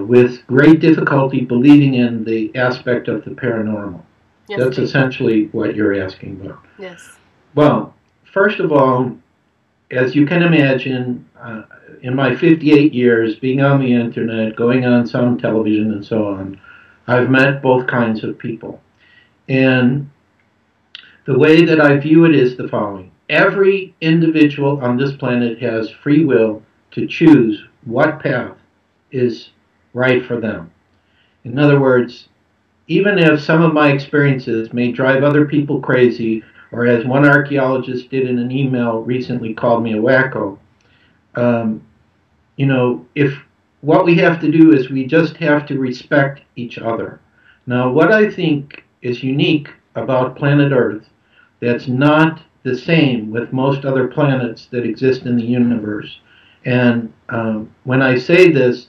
with great difficulty believing in the aspect of the paranormal. Yes, that's essentially what you're asking about. Yes. Well, first of all, as you can imagine, in my 58 years being on the internet, going on some television and so on, I've met both kinds of people. And the way that I view it is the following. Every individual on this planet has free will to choose what path is right for them. In other words, even if some of my experiences may drive other people crazy, or as one archaeologist did in an email recently called me a wacko, if what we have to do is we just have to respect each other. Now, what I think is unique about planet Earth that's not the same with most other planets that exist in the universe. And when I say this,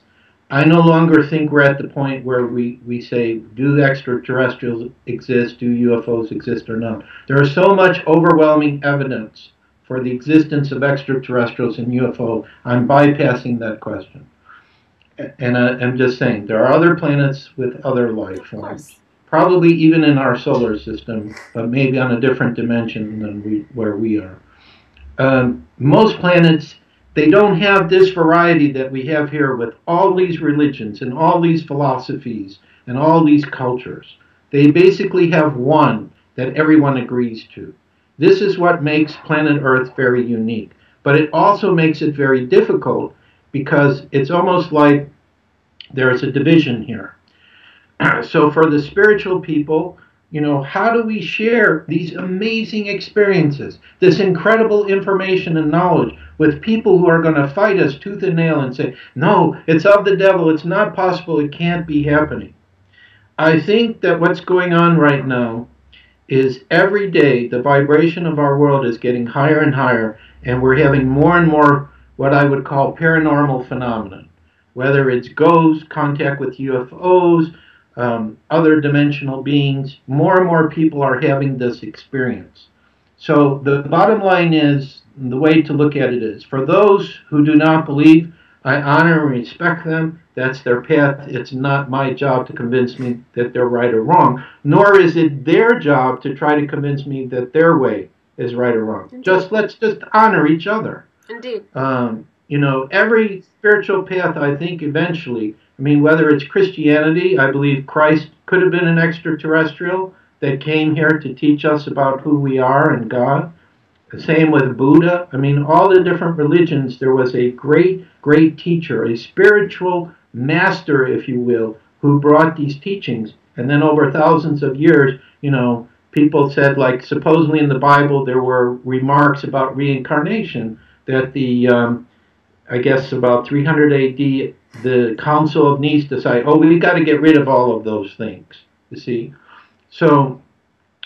I no longer think we're at the point where we say, do extraterrestrials exist, do UFOs exist or not? There is so much overwhelming evidence for the existence of extraterrestrials and UFO, I'm bypassing that question. And I'm just saying, there are other planets with other life forms. Probably even in our solar system, but maybe on a different dimension than where we are. Most planets, they don't have this variety that we have here with all these religions and all these philosophies and all these cultures. They basically have one that everyone agrees to. This is what makes planet Earth very unique. But it also makes it very difficult, because it's almost like there's a division here. So for the spiritual people, how do we share these amazing experiences, this incredible information and knowledge with people who are going to fight us tooth and nail and say, no, it's of the devil, it's not possible, it can't be happening? I think that what's going on right now is every day the vibration of our world is getting higher and higher, and we're having more and more what I would call paranormal phenomenon, whether it's ghosts, contact with UFOs, other dimensional beings. More and more people are having this experience. So the bottom line is, the way to look at it is, for those who do not believe, I honor and respect them. That's their path. It's not my job to convince me that they're right or wrong, nor is it their job to try to convince me that their way is right or wrong. Let's just honor each other. Indeed. Every spiritual path, I think eventually, whether it's Christianity, I believe Christ could have been an extraterrestrial that came here to teach us about who we are and God. The same with Buddha. All the different religions, there was a great, great teacher, a spiritual master, if you will, who brought these teachings. And then over thousands of years, people said, like, supposedly in the Bible there were remarks about reincarnation that I guess about 300 AD, the Council of Nice decided, oh, we got to get rid of all of those things, you see. So,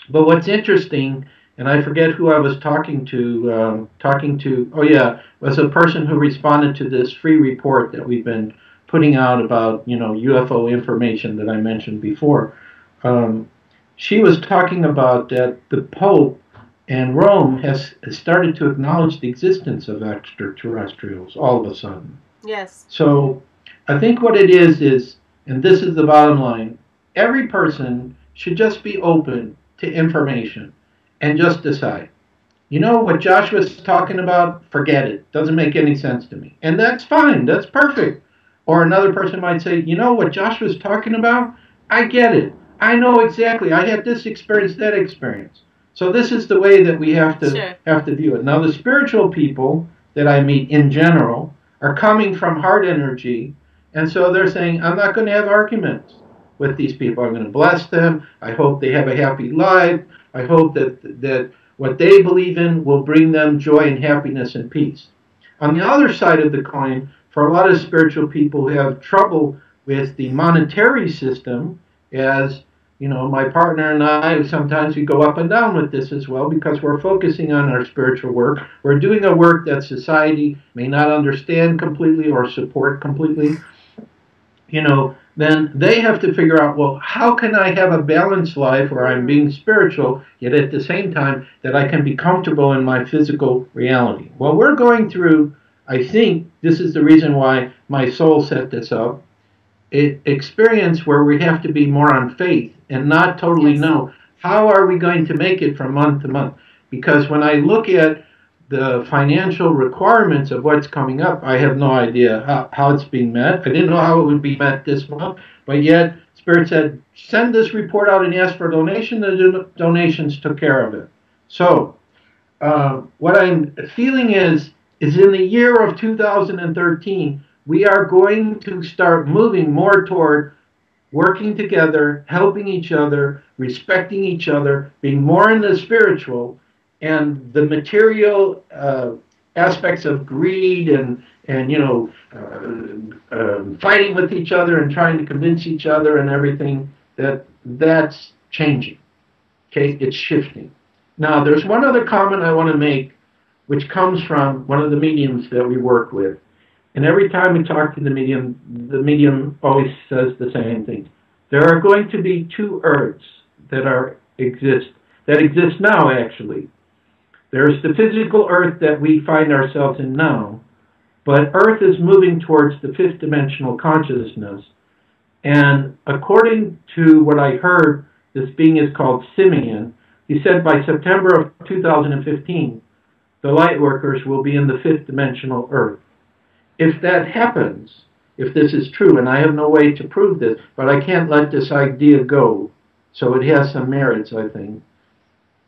but what's interesting, and I forget who I was oh yeah, was a person who responded to this free report that we've been putting out about, UFO information that I mentioned before. She was talking about that the Pope and Rome has started to acknowledge the existence of extraterrestrials all of a sudden. Yes. So I think what it is, and this is the bottom line, every person should just be open to information and just decide. You know what Joshua's talking about? Forget it. Doesn't make any sense to me. And that's fine. That's perfect. Or another person might say, you know what Joshua's talking about? I get it. I know exactly. I had this experience, that experience. So this is the way that we have to view it. Now the spiritual people that I meet in general are coming from heart energy, and so they're saying, I'm not going to have arguments with these people. I'm going to bless them. I hope they have a happy life. I hope that what they believe in will bring them joy and happiness and peace. On the other side of the coin, for a lot of spiritual people who have trouble with the monetary system, as my partner and I, sometimes we go up and down with this as well because we're focusing on our spiritual work. We're doing a work that society may not understand completely or support completely. Then they have to figure out, well, how can I have a balanced life where I'm being spiritual, yet at the same time that I can be comfortable in my physical reality? Well, we're going through, I think this is the reason why my soul set this up, experience where we have to be more on faith and not totally know how are we going to make it from month to month. Because when I look at the financial requirements of what's coming up, I have no idea how it's being met. I didn't know how it would be met this month, but yet Spirit said, send this report out and ask for a donation. The donations took care of it. So what I'm feeling is in the year of 2013, we are going to start moving more toward working together, helping each other, respecting each other, being more in the spiritual, and the material aspects of greed and fighting with each other and trying to convince each other and everything, that's changing. Okay, it's shifting. Now, there's one other comment I want to make, which comes from one of the mediums that we work with. And every time we talk to the medium always says the same thing. There are going to be two Earths that exist now, actually. There's the physical Earth that we find ourselves in now, but Earth is moving towards the fifth dimensional consciousness. And according to what I heard, this being is called Simeon. He said by September of 2015, the light workers will be in the fifth dimensional Earth. If that happens, if this is true, and I have no way to prove this, but I can't let this idea go, so it has some merits, I think,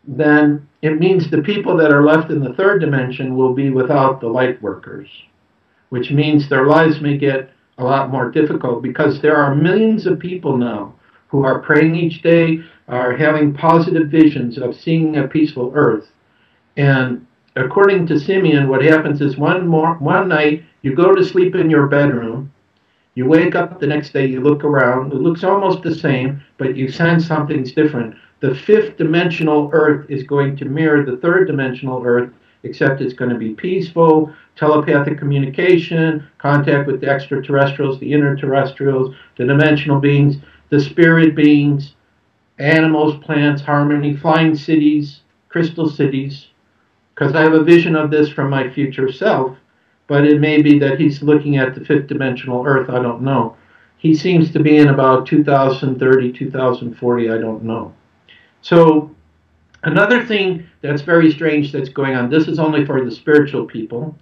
then it means the people that are left in the third dimension will be without the light workers, which means their lives may get a lot more difficult because there are millions of people now who are praying each day, are having positive visions of seeing a peaceful Earth. And according to Simeon, what happens is one night you go to sleep in your bedroom, you wake up the next day, you look around, it looks almost the same, but you sense something's different. The fifth dimensional Earth is going to mirror the third dimensional Earth, except it's going to be peaceful, telepathic communication, contact with the extraterrestrials, the interterrestrials, the dimensional beings, the spirit beings, animals, plants, harmony, flying cities, crystal cities. Because I have a vision of this from my future self, but it may be that he's looking at the fifth dimensional Earth, I don't know. He seems to be in about 2030, 2040, I don't know. So another thing that's very strange that's going on, this is only for the spiritual people,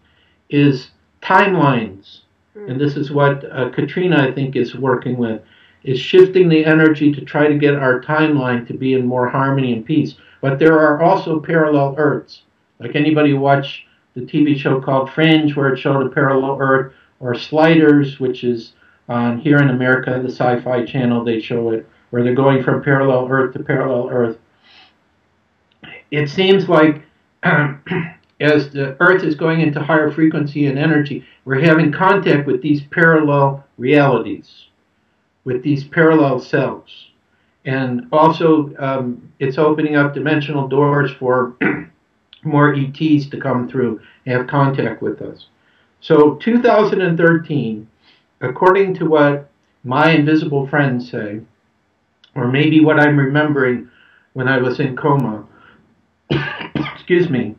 is timelines. And this is what Katrina, I think, is working with, is shifting the energy to try to get our timeline to be in more harmony and peace. But there are also parallel Earths. Like anybody watch the TV show called Fringe, where it showed a parallel Earth, or Sliders, which is on here in America, the Sci-Fi Channel, they show it, where they're going from parallel Earth to parallel Earth. It seems like as the Earth is going into higher frequency and energy, we're having contact with these parallel realities, with these parallel selves. And also, it's opening up dimensional doors for more ETs to come through and have contact with us. So 2013, according to what my invisible friends say, or maybe what I'm remembering when I was in coma, excuse me,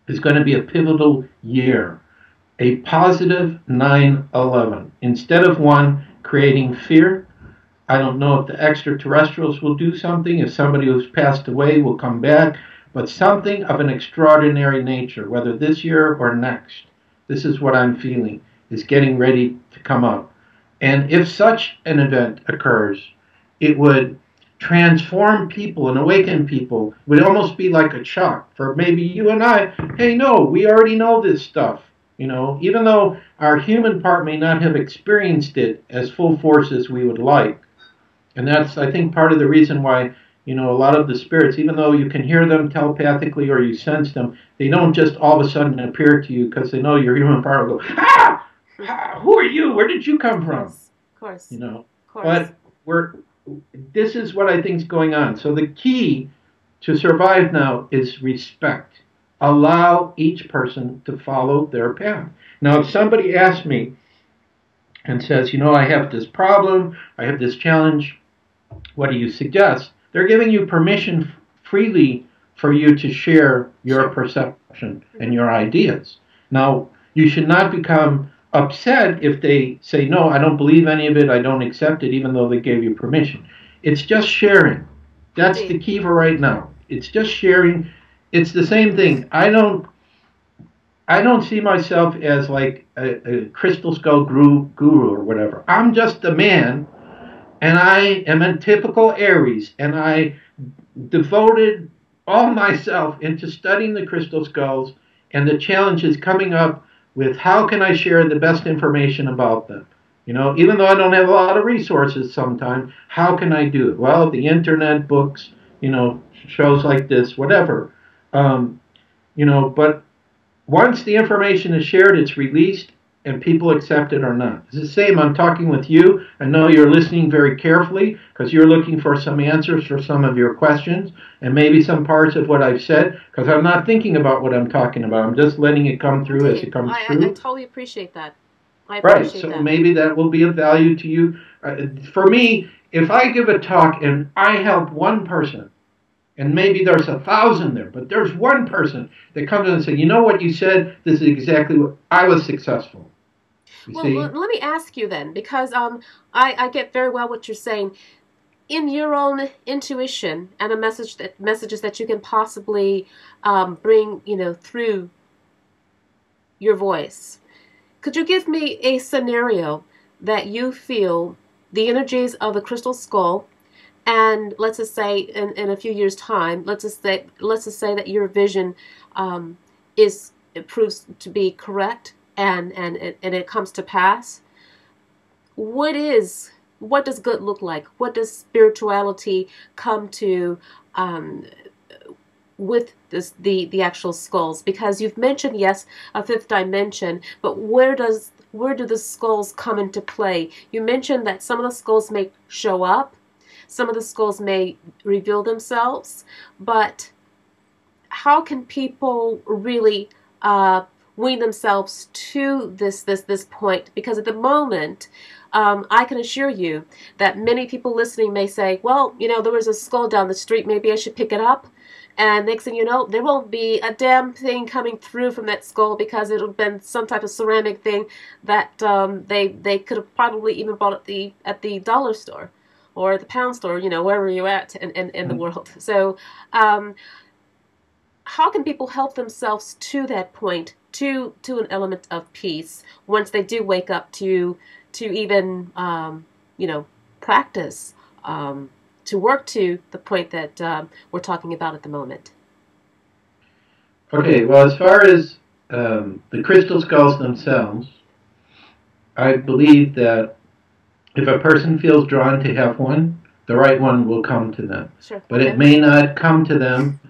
is going to be a pivotal year, a positive 9/11. Instead of one creating fear, I don't know if the extraterrestrials will do something, if somebody who's passed away will come back, but something of an extraordinary nature, whether this year or next. This is what I'm feeling, is getting ready to come up. And if such an event occurs, it would transform people and awaken people. It would almost be like a shock for maybe you and I. Hey, no, we already know this stuff. You know, even though our human part may not have experienced it as full force as we would like. And that's, I think, part of the reason why, you know, a lot of the spirits, even though you can hear them telepathically or you sense them, they don't just all of a sudden appear to you because they know your human part will go, ah! Who are you? Where did you come from? Of course. You know, Of course. but this is what I think is going on. So the key to survive now is respect. Allow each person to follow their path. Now, if somebody asks me and says, you know, I have this problem, I have this challenge, what do you suggest? They're giving you permission freely for you to share your perception and your ideas. Now, you should not become upset if they say, no, I don't believe any of it, I don't accept it, even though they gave you permission. It's just sharing. That's the key for right now. It's just sharing. It's the same thing. I don't see myself as like a crystal skull guru or whatever. I'm just a man, and I am a typical Aries, and I devoted all myself into studying the crystal skulls and the challenges coming up with how can I share the best information about them. You know, even though I don't have a lot of resources sometimes, how can I do it? Well, the internet, books, you know, shows like this, whatever. You know, but once the information is shared, it's released, and people accept it or not. It's the same. I'm talking with you. I know you're listening very carefully because you're looking for some answers for some of your questions and maybe some parts of what I've said because I'm not thinking about what I'm talking about. I'm just letting it come through as it comes through. I totally appreciate that. I appreciate that. Right. So maybe that will be of value to you. For me, if I give a talk and I help one person, and maybe there's 1,000 there, but there's one person that comes in and says, you know what you said? This is exactly what I was successful. Well, let me ask you then, because I get very well what you're saying. In your own intuition and the messages that you can possibly bring, you know, through your voice, could you give me a scenario that you feel the energies of the crystal skull, and let's just say in a few years' time, let's just say that your vision proves to be correct, and it comes to pass? What does good look like? What does spirituality come to with the actual skulls? Because you've mentioned, yes, a fifth dimension, but where do the skulls come into play? You mentioned that some of the skulls may show up, some of the skulls may reveal themselves, but how can people really wean themselves to this point? Because at the moment, I can assure you that many people listening may say, well, you know, there was a skull down the street, maybe I should pick it up. And next thing you know, there won't be a damn thing coming through from that skull because it'll have been some type of ceramic thing that they could have probably even bought at the dollar store or the pound store, you know, wherever you're at in the world. So how can people help themselves to that point, to an element of peace, once they do wake up to even, you know, practice, to work to the point that we're talking about at the moment? Okay, well, as far as the crystal skulls themselves, I believe that if a person feels drawn to have one, the right one will come to them. Sure. But it may not come to them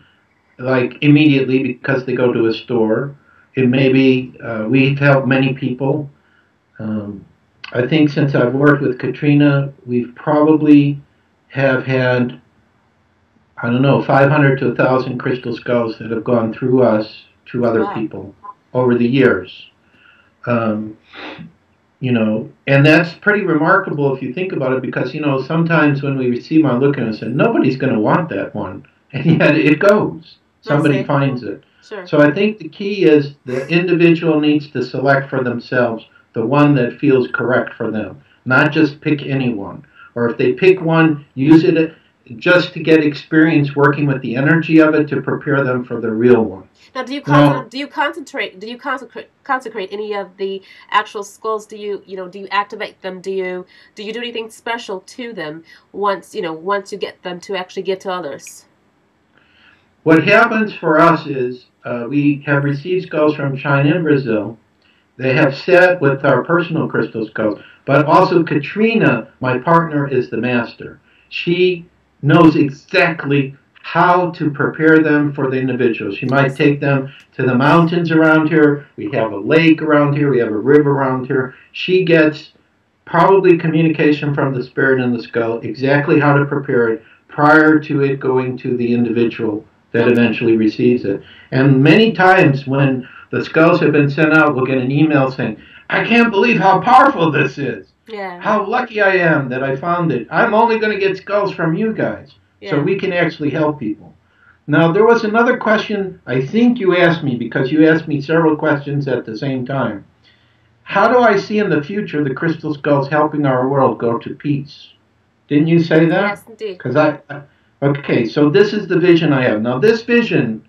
like immediately because they go to a store. It may be we've helped many people. Um, I think since I've worked with Katrina, we've probably have had, I don't know, 500 to 1,000 crystal skulls that have gone through us to other Wow. people over the years. Um, and that's pretty remarkable if you think about it, because sometimes when we receive them, I look at it and say, nobody's going to want that one, and yet it goes. I Somebody see. finds it. Sure. So I think the key is the individual needs to select for themselves the one that feels correct for them, not just pick anyone. Or if they pick one, use it just to get experience working with the energy of it to prepare them for the real one. Now, Now, do you consecrate any of the actual skulls? Do you activate them? Do you do anything special to them once you get them to actually get to others? what happens for us is we have received skulls from China and Brazil. They have set with our personal crystal skulls, but also Katrina, my partner, is the master. She knows exactly how to prepare them for the individual. She I might see. take them to the mountains around here. We have a lake around here. We have a river around here. She gets probably communication from the spirit in the skull, exactly how to prepare it prior to it going to the individual that Okay. eventually receives it. And many times when the skulls have been sent out, we'll get an email saying, I can't believe how powerful this is. Yeah. How lucky I am that I found it. I'm only going to get skulls from you guys. So Yeah. we can actually help people. Now, there was another question I think you asked me, because you asked me several questions at the same time. How do I see in the future the crystal skulls helping our world go to peace? Didn't you say that? Yes, indeed. Because okay, so this is the vision I have. Now, this vision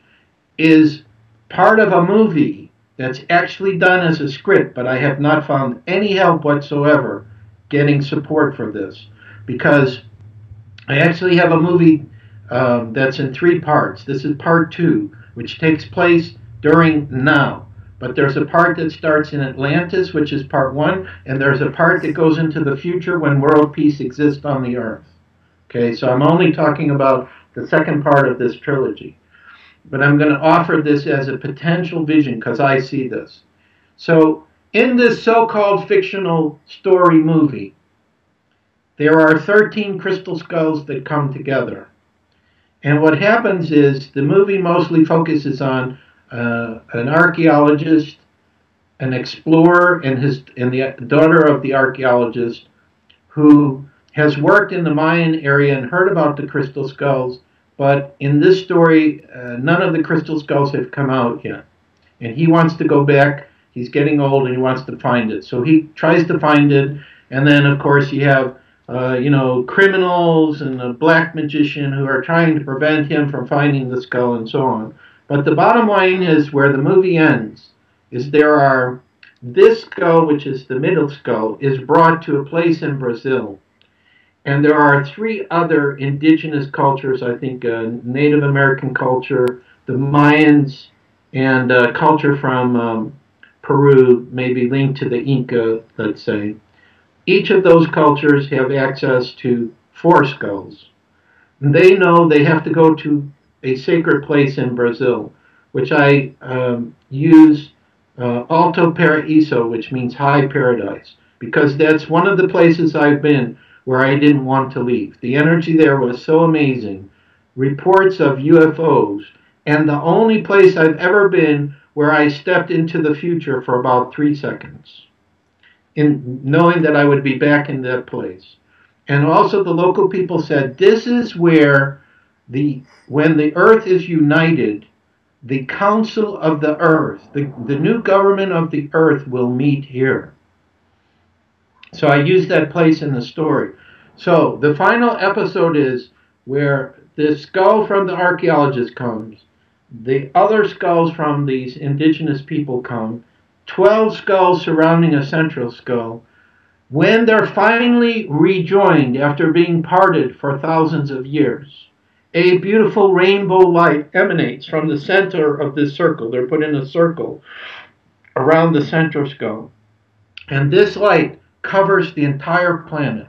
is part of a movie that's actually done as a script, but I have not found any help whatsoever getting support for this, because I actually have a movie that's in 3 parts. This is part 2, which takes place during now. But there's a part that starts in Atlantis, which is part 1, and there's a part that goes into the future when world peace exists on the earth. Okay, so I'm only talking about the second part of this trilogy. But I'm going to offer this as a potential vision because I see this. So, in this so called fictional story movie, there are 13 crystal skulls that come together. And what happens is the movie mostly focuses on an archaeologist, an explorer, and the daughter of the archaeologist, who has worked in the Mayan area and heard about the crystal skulls. But in this story, none of the crystal skulls have come out yet. And he wants to go back. He's getting old and he wants to find it. So he tries to find it. And then, of course, you have criminals and a black magician who are trying to prevent him from finding the skull and so on. But the bottom line is, where the movie ends is this skull, which is the middle skull, is brought to a place in Brazil. And there are 3 other indigenous cultures, I think Native American culture, the Mayans, and culture from Peru, maybe linked to the Inca, let's say. Each of those cultures have access to 4 skulls. And they know they have to go to a sacred place in Brazil, which I use Alto Paraíso, which means high paradise, because that's one of the places I've been where I didn't want to leave. The energy there was so amazing. Reports of UFOs, and the only place I've ever been where I stepped into the future for about 3 seconds, in knowing that I would be back in that place. And also the local people said, this is where when the earth is united, the council of the earth, the new government of the earth will meet here. So I use that place in the story. So the final episode is where the skull from the archaeologist comes, the other skulls from these indigenous people come, 12 skulls surrounding a central skull. When they're finally rejoined after being parted for thousands of years, a beautiful rainbow light emanates from the center of this circle. They're put in a circle around the central skull. And this light covers the entire planet.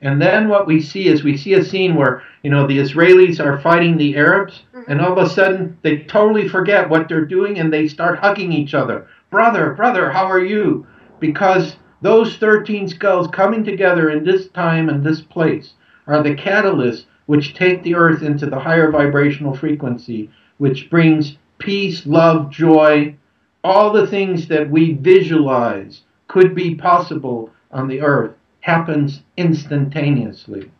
And then what we see is a scene where, the Israelis are fighting the Arabs, And all of a sudden, they totally forget what they're doing and they start hugging each other. Brother, brother, how are you? Because those 13 skulls coming together in this time and this place are the catalysts which take the earth into the higher vibrational frequency, which brings peace, love, joy, all the things that we visualize could be possible on the earth happens instantaneously.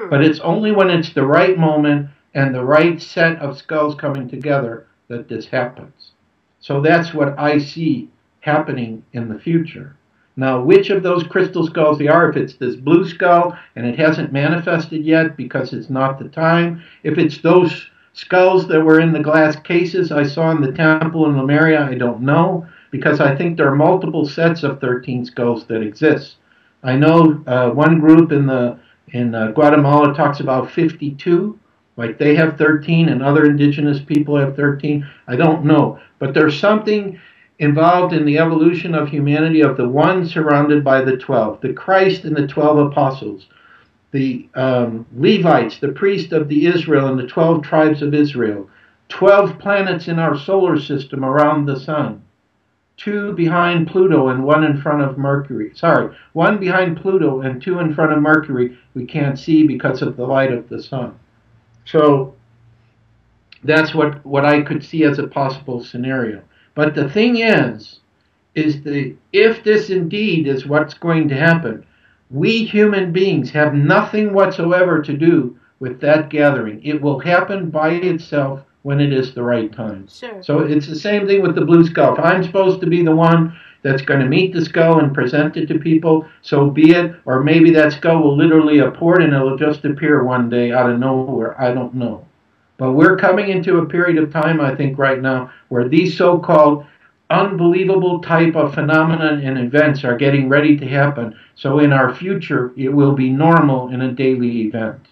But it's only when it's the right moment and the right set of skulls coming together that this happens. So that's what I see happening in the future. Now, which of those crystal skulls they are, if it's this blue skull and it hasn't manifested yet because it's not the time, if it's those skulls that were in the glass cases I saw in the temple in Lemuria, I don't know, because I think there are multiple sets of 13 skulls that exist. I know one group in Guatemala talks about 52, like they have 13 and other indigenous people have 13. I don't know, but there's something involved in the evolution of humanity of the one surrounded by the 12, the Christ and the 12 apostles, the Levites, the priest of the Israel and the 12 tribes of Israel, 12 planets in our solar system around the sun, 2 behind Pluto and 1 in front of Mercury. Sorry, 1 behind Pluto and 2 in front of Mercury we can't see because of the light of the sun. So that's what I could see as a possible scenario. But the thing is if this indeed is what's going to happen, we human beings have nothing whatsoever to do with that gathering. It will happen by itself when it is the right time. Sure. So it's the same thing with the blue skull. If I'm supposed to be the one that's going to meet the skull and present it to people, so be it. Or maybe that skull will literally apport and it'll just appear one day out of nowhere. I don't know. But we're coming into a period of time, I think, right now, where these so-called unbelievable type of phenomena and events are getting ready to happen. So in our future, it will be normal in a daily event.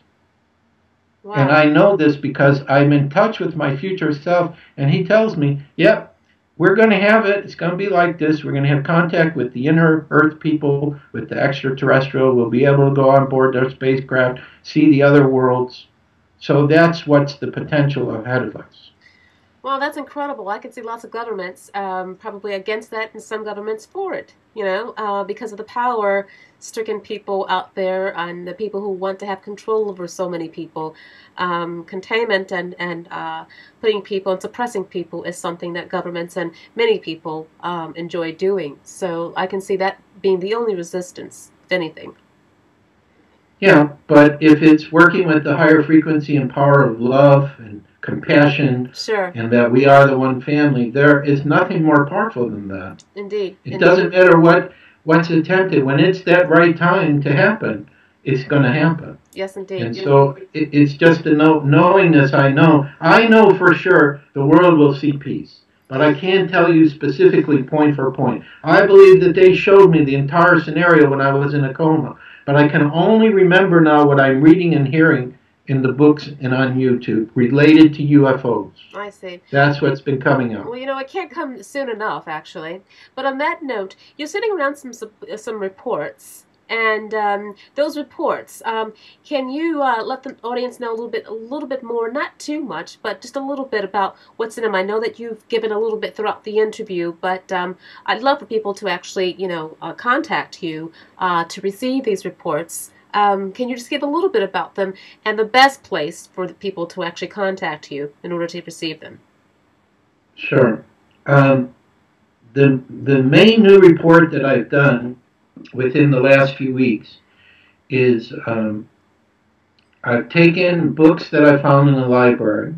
Wow. And I know this because I'm in touch with my future self, and he tells me, yep, we're going to have it. It's going to be like this. We're going to have contact with the inner Earth people, with the extraterrestrial. We'll be able to go on board their spacecraft, see the other worlds. So that's what's the potential ahead of us. Well, that's incredible. I can see lots of governments probably against that and some governments for it, because of the power-stricken people out there and the people who want to have control over so many people. Containment and putting people and suppressing people is something that governments and many people enjoy doing. So I can see that being the only resistance, if anything. Yeah, but if it's working with the higher frequency and power of love and compassion, sure, and that we are the one family, there is nothing more powerful than that. Indeed. It doesn't matter what's attempted. When it's that right time to happen, it's going to happen. Yes, indeed. And so it's just a knowing this. I know for sure the world will see peace. But I can't tell you specifically point for point. I believe that they showed me the entire scenario when I was in a coma. But I can only remember now what I'm reading and hearing in the books and on YouTube related to UFOs. I see. That's what's been coming out. Well, it can't come soon enough, actually. But on that note, you're sitting around some reports, and those reports, can you let the audience know a little bit more, not too much, but just a little bit about what's in them? I know that you've given a little bit throughout the interview, but I'd love for people to actually, contact you to receive these reports. Can you just give a little bit about them and the best place for the people to actually contact you in order to receive them? Sure. The main new report that I've done within the last few weeks is I've taken books that I found in the library,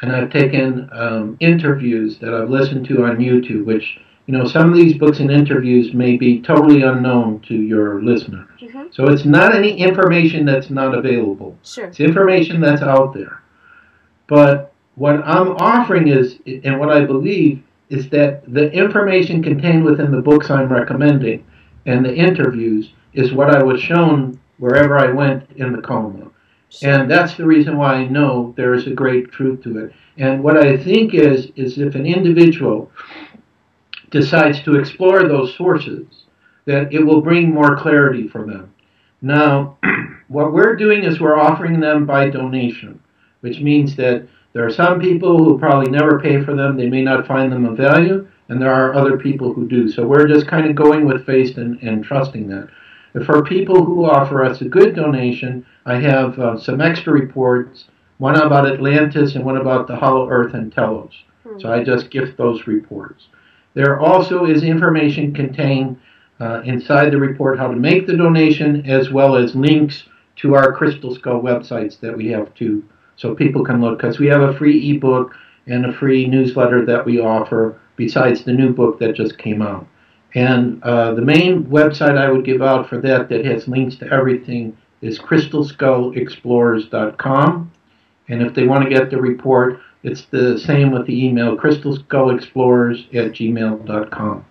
and I've taken interviews that I've listened to on YouTube, which, some of these books and interviews may be totally unknown to your listeners. Mm-hmm. So it's not any information that's not available. Sure. It's information that's out there. But what I'm offering is, and what I believe, is that the information contained within the books I'm recommending and the interviews is what I was shown wherever I went in the coma. Sure. And that's the reason why I know there is a great truth to it. And what I think is if an individual decides to explore those sources, that it will bring more clarity for them. Now, what we're doing is we're offering them by donation, which means that There are some people who probably never pay for them. They may not find them of value, and there are other people who do. So we're just kind of going with faith and trusting that. And for people who offer us a good donation, I have some extra reports, one about Atlantis and one about the Hollow Earth and Telos. So I just gift those reports. There also is information contained inside the report how to make the donation, as well as links to our Crystal Skull websites that we have too, so people can look, because we have a free ebook and a free newsletter that we offer besides the new book that just came out. And the main website I would give out for that has links to everything is crystalskullexplorers.com. And if they want to get the report, it's the same with the email, crystalskullexplorers@gmail.com.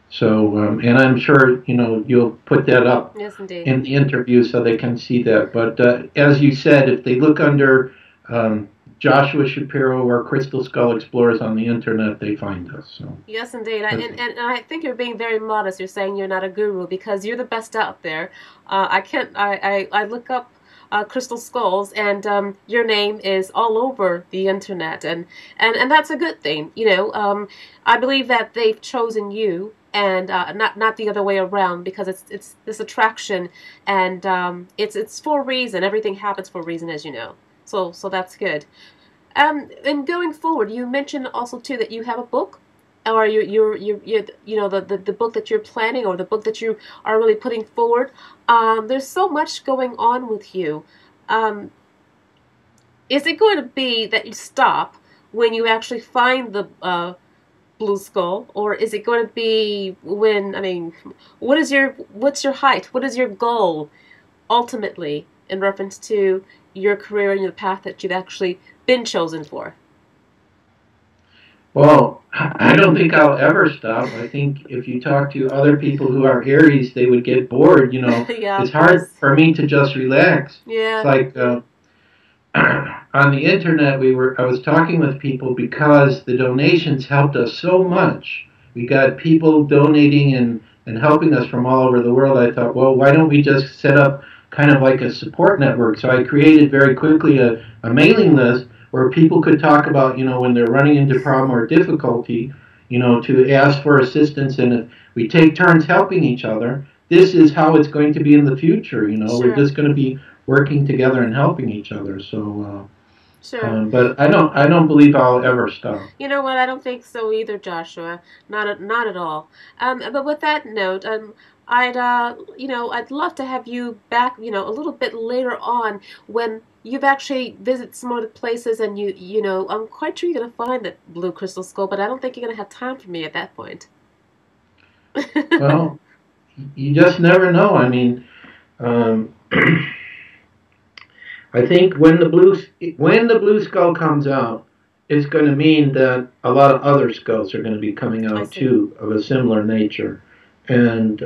So, and I'm sure, you'll put that up in the interview so they can see that. But as you said, if they look under Joshua Shapiro or Crystal Skull Explorers on the internet, they find us. So. Yes, indeed. And I think you're being very modest. You're saying you're not a guru because you're the best out there. I look up Crystal Skulls, and your name is all over the internet, and that's a good thing. I believe that they've chosen you, and not the other way around, because it's this attraction, and it's for a reason. Everything happens for a reason, as you know. So that's good. And going forward, you mentioned also too that you have a book, or the book that you're planning, or the book that you are really putting forward. There's so much going on with you. Is it going to be that you stop when you actually find the blue skull, or is it going to be what's your height? What is your goal ultimately in reference to your career and the path that you've actually been chosen for? Well, I don't think I'll ever stop. I think if you talk to other people who are Aries, they would get bored. Yeah, it's hard for me to just relax. Yeah. It's like on the internet, I was talking with people because the donations helped us so much. We got people donating and helping us from all over the world. I thought, well, why don't we just set up kind of like a support network? So I created very quickly a mailing list where people could talk about, when they're running into problem or difficulty, to ask for assistance. And if we take turns helping each other, this is how it's going to be in the future. Sure. We're just going to be working together and helping each other. So, sure. But I don't believe I'll ever stop. You know what? I don't think so either, Joshua. Not at all. But with that note, I'd love to have you back, a little bit later on when you've actually visited some other places, and I'm quite sure you're gonna find that blue crystal skull, but I don't think you're gonna have time for me at that point. Well, you just never know. I think when the blue skull comes out, it's going to mean that a lot of other skulls are going to be coming out too, of a similar nature. And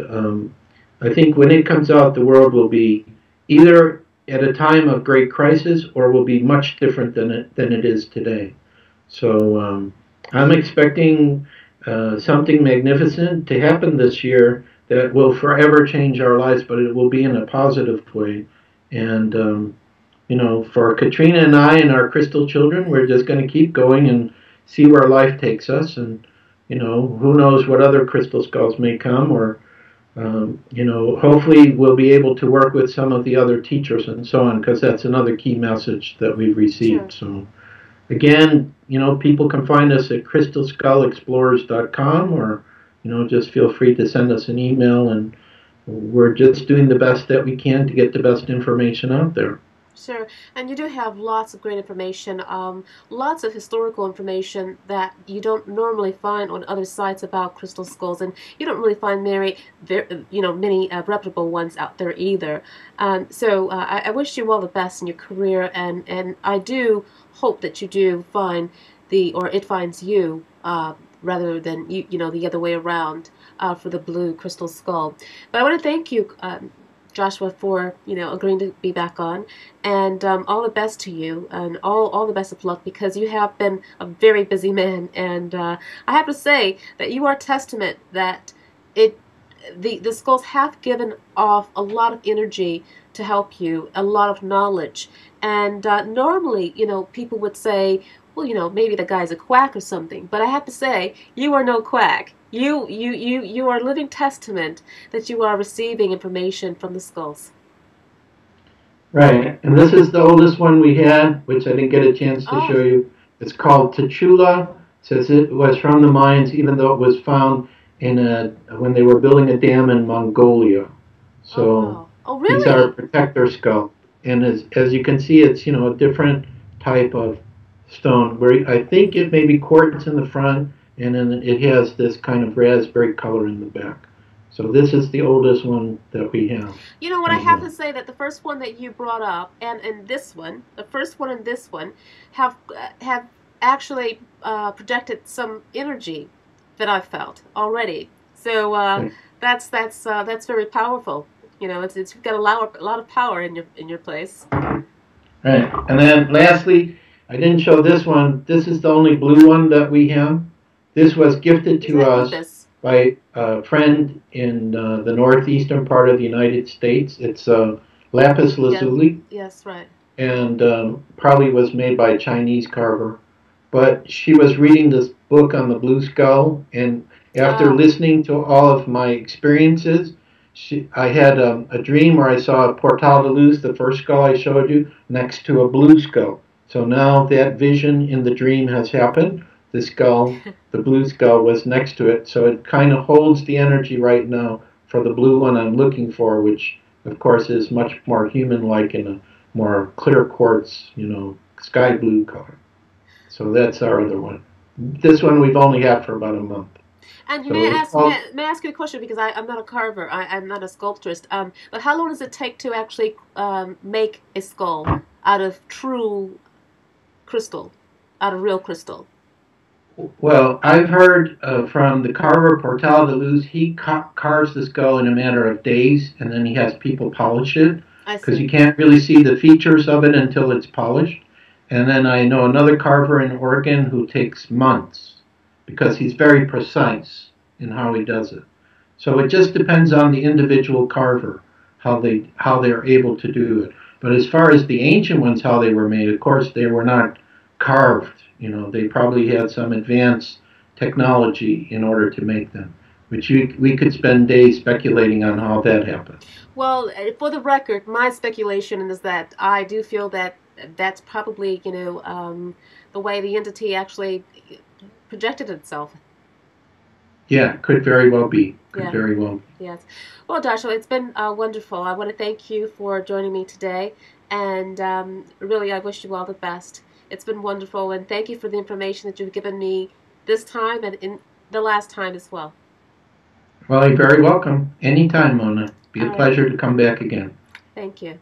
I think when it comes out, the world will be either at a time of great crisis, or will be much different than it is today. So I'm expecting something magnificent to happen this year that will forever change our lives, but it will be in a positive way. And for Katrina and I and our crystal children, we're just going to keep going and see where life takes us. And who knows what other crystal skulls may come, or hopefully we'll be able to work with some of the other teachers and so on, because that's another key message that we've received. Sure. So again, people can find us at crystalskullexplorers.com, or just feel free to send us an email, and we're just doing the best that we can to get the best information out there. Sure, and you do have lots of great information, lots of historical information that you don't normally find on other sites about crystal skulls, and you don't really find many reputable ones out there either. So I wish you all the best in your career, and I do hope that you do find it finds you rather than the other way around for the blue crystal skull. But I want to thank you, Joshua, for agreeing to be back on, and all the best to you, and all the best of luck, because you have been a very busy man, and I have to say that you are a testament that the skulls have given off a lot of energy to help you, a lot of knowledge, And normally, people would say, well, maybe the guy's a quack or something. But I have to say, you are no quack. You are a living testament that you are receiving information from the skulls. Right, and this is the oldest one we had, which I didn't get a chance to Oh, show you. It's called Tachula. It says it was from the mines, even though it was found in when they were building a dam in Mongolia. oh So wow. Oh, these are really? protector skull, and as you can see, it's a different type of stone. Where I think it may be quartz in the front, and then it has this kind of raspberry color in the back. So this is the oldest one that we have You know what? I right have to now. say that the first one that you brought up, and this one, the first one and this one, have actually projected some energy that I felt already. So that's very powerful. It's got a lot of power in your place. Right. And then lastly, I didn't show this one. This is the only blue one that we have. This was gifted Is to that us lupus? by a friend in the northeastern part of the United States. It's lapis Yes. lazuli, Yes. Right. and probably was made by a Chinese carver. But she was reading this book on the blue skull, and after Ah. listening to all of my experiences, I had a dream where I saw a portal de luz, the first skull I showed you, next to a blue skull. So now that vision in the dream has happened. The skull, the blue skull, was next to it, so it kind of holds the energy right now for the blue one I'm looking for, which of course is much more human-like in a more clear quartz, sky blue color. So that's our other one. This one we've only had for about a month. And you may So ask may I ask you a question because I'm not a carver. I'm not a sculptorist. But how long does it take to actually make a skull out of true crystal, out of real crystal? well, I've heard from the carver Portal de Luz. He carves the skull in a matter of days, and then he has people polish it I because see. you can't really see the features of it until it's polished. And then I know another carver in Oregon who takes months because he's very precise in how he does it. So it just depends on the individual carver how they're able to do it. But as far as the ancient ones, how they were made, of course they were not carved. They probably had some advanced technology in order to make them. Which we could spend days speculating on how that happened. Well, for the record, my speculation is that I do feel that that's probably the way the entity actually projected itself. Yeah, could very well be. Could Yeah. very well be. Yes. Well, Joshua, it's been wonderful. I want to thank you for joining me today, and really, I wish you all the best. It's been wonderful, and thank you for the information that you've given me this time and in the last time as well. Well, you're very welcome. Anytime, Mona. Be All a right. pleasure to come back again. Thank you.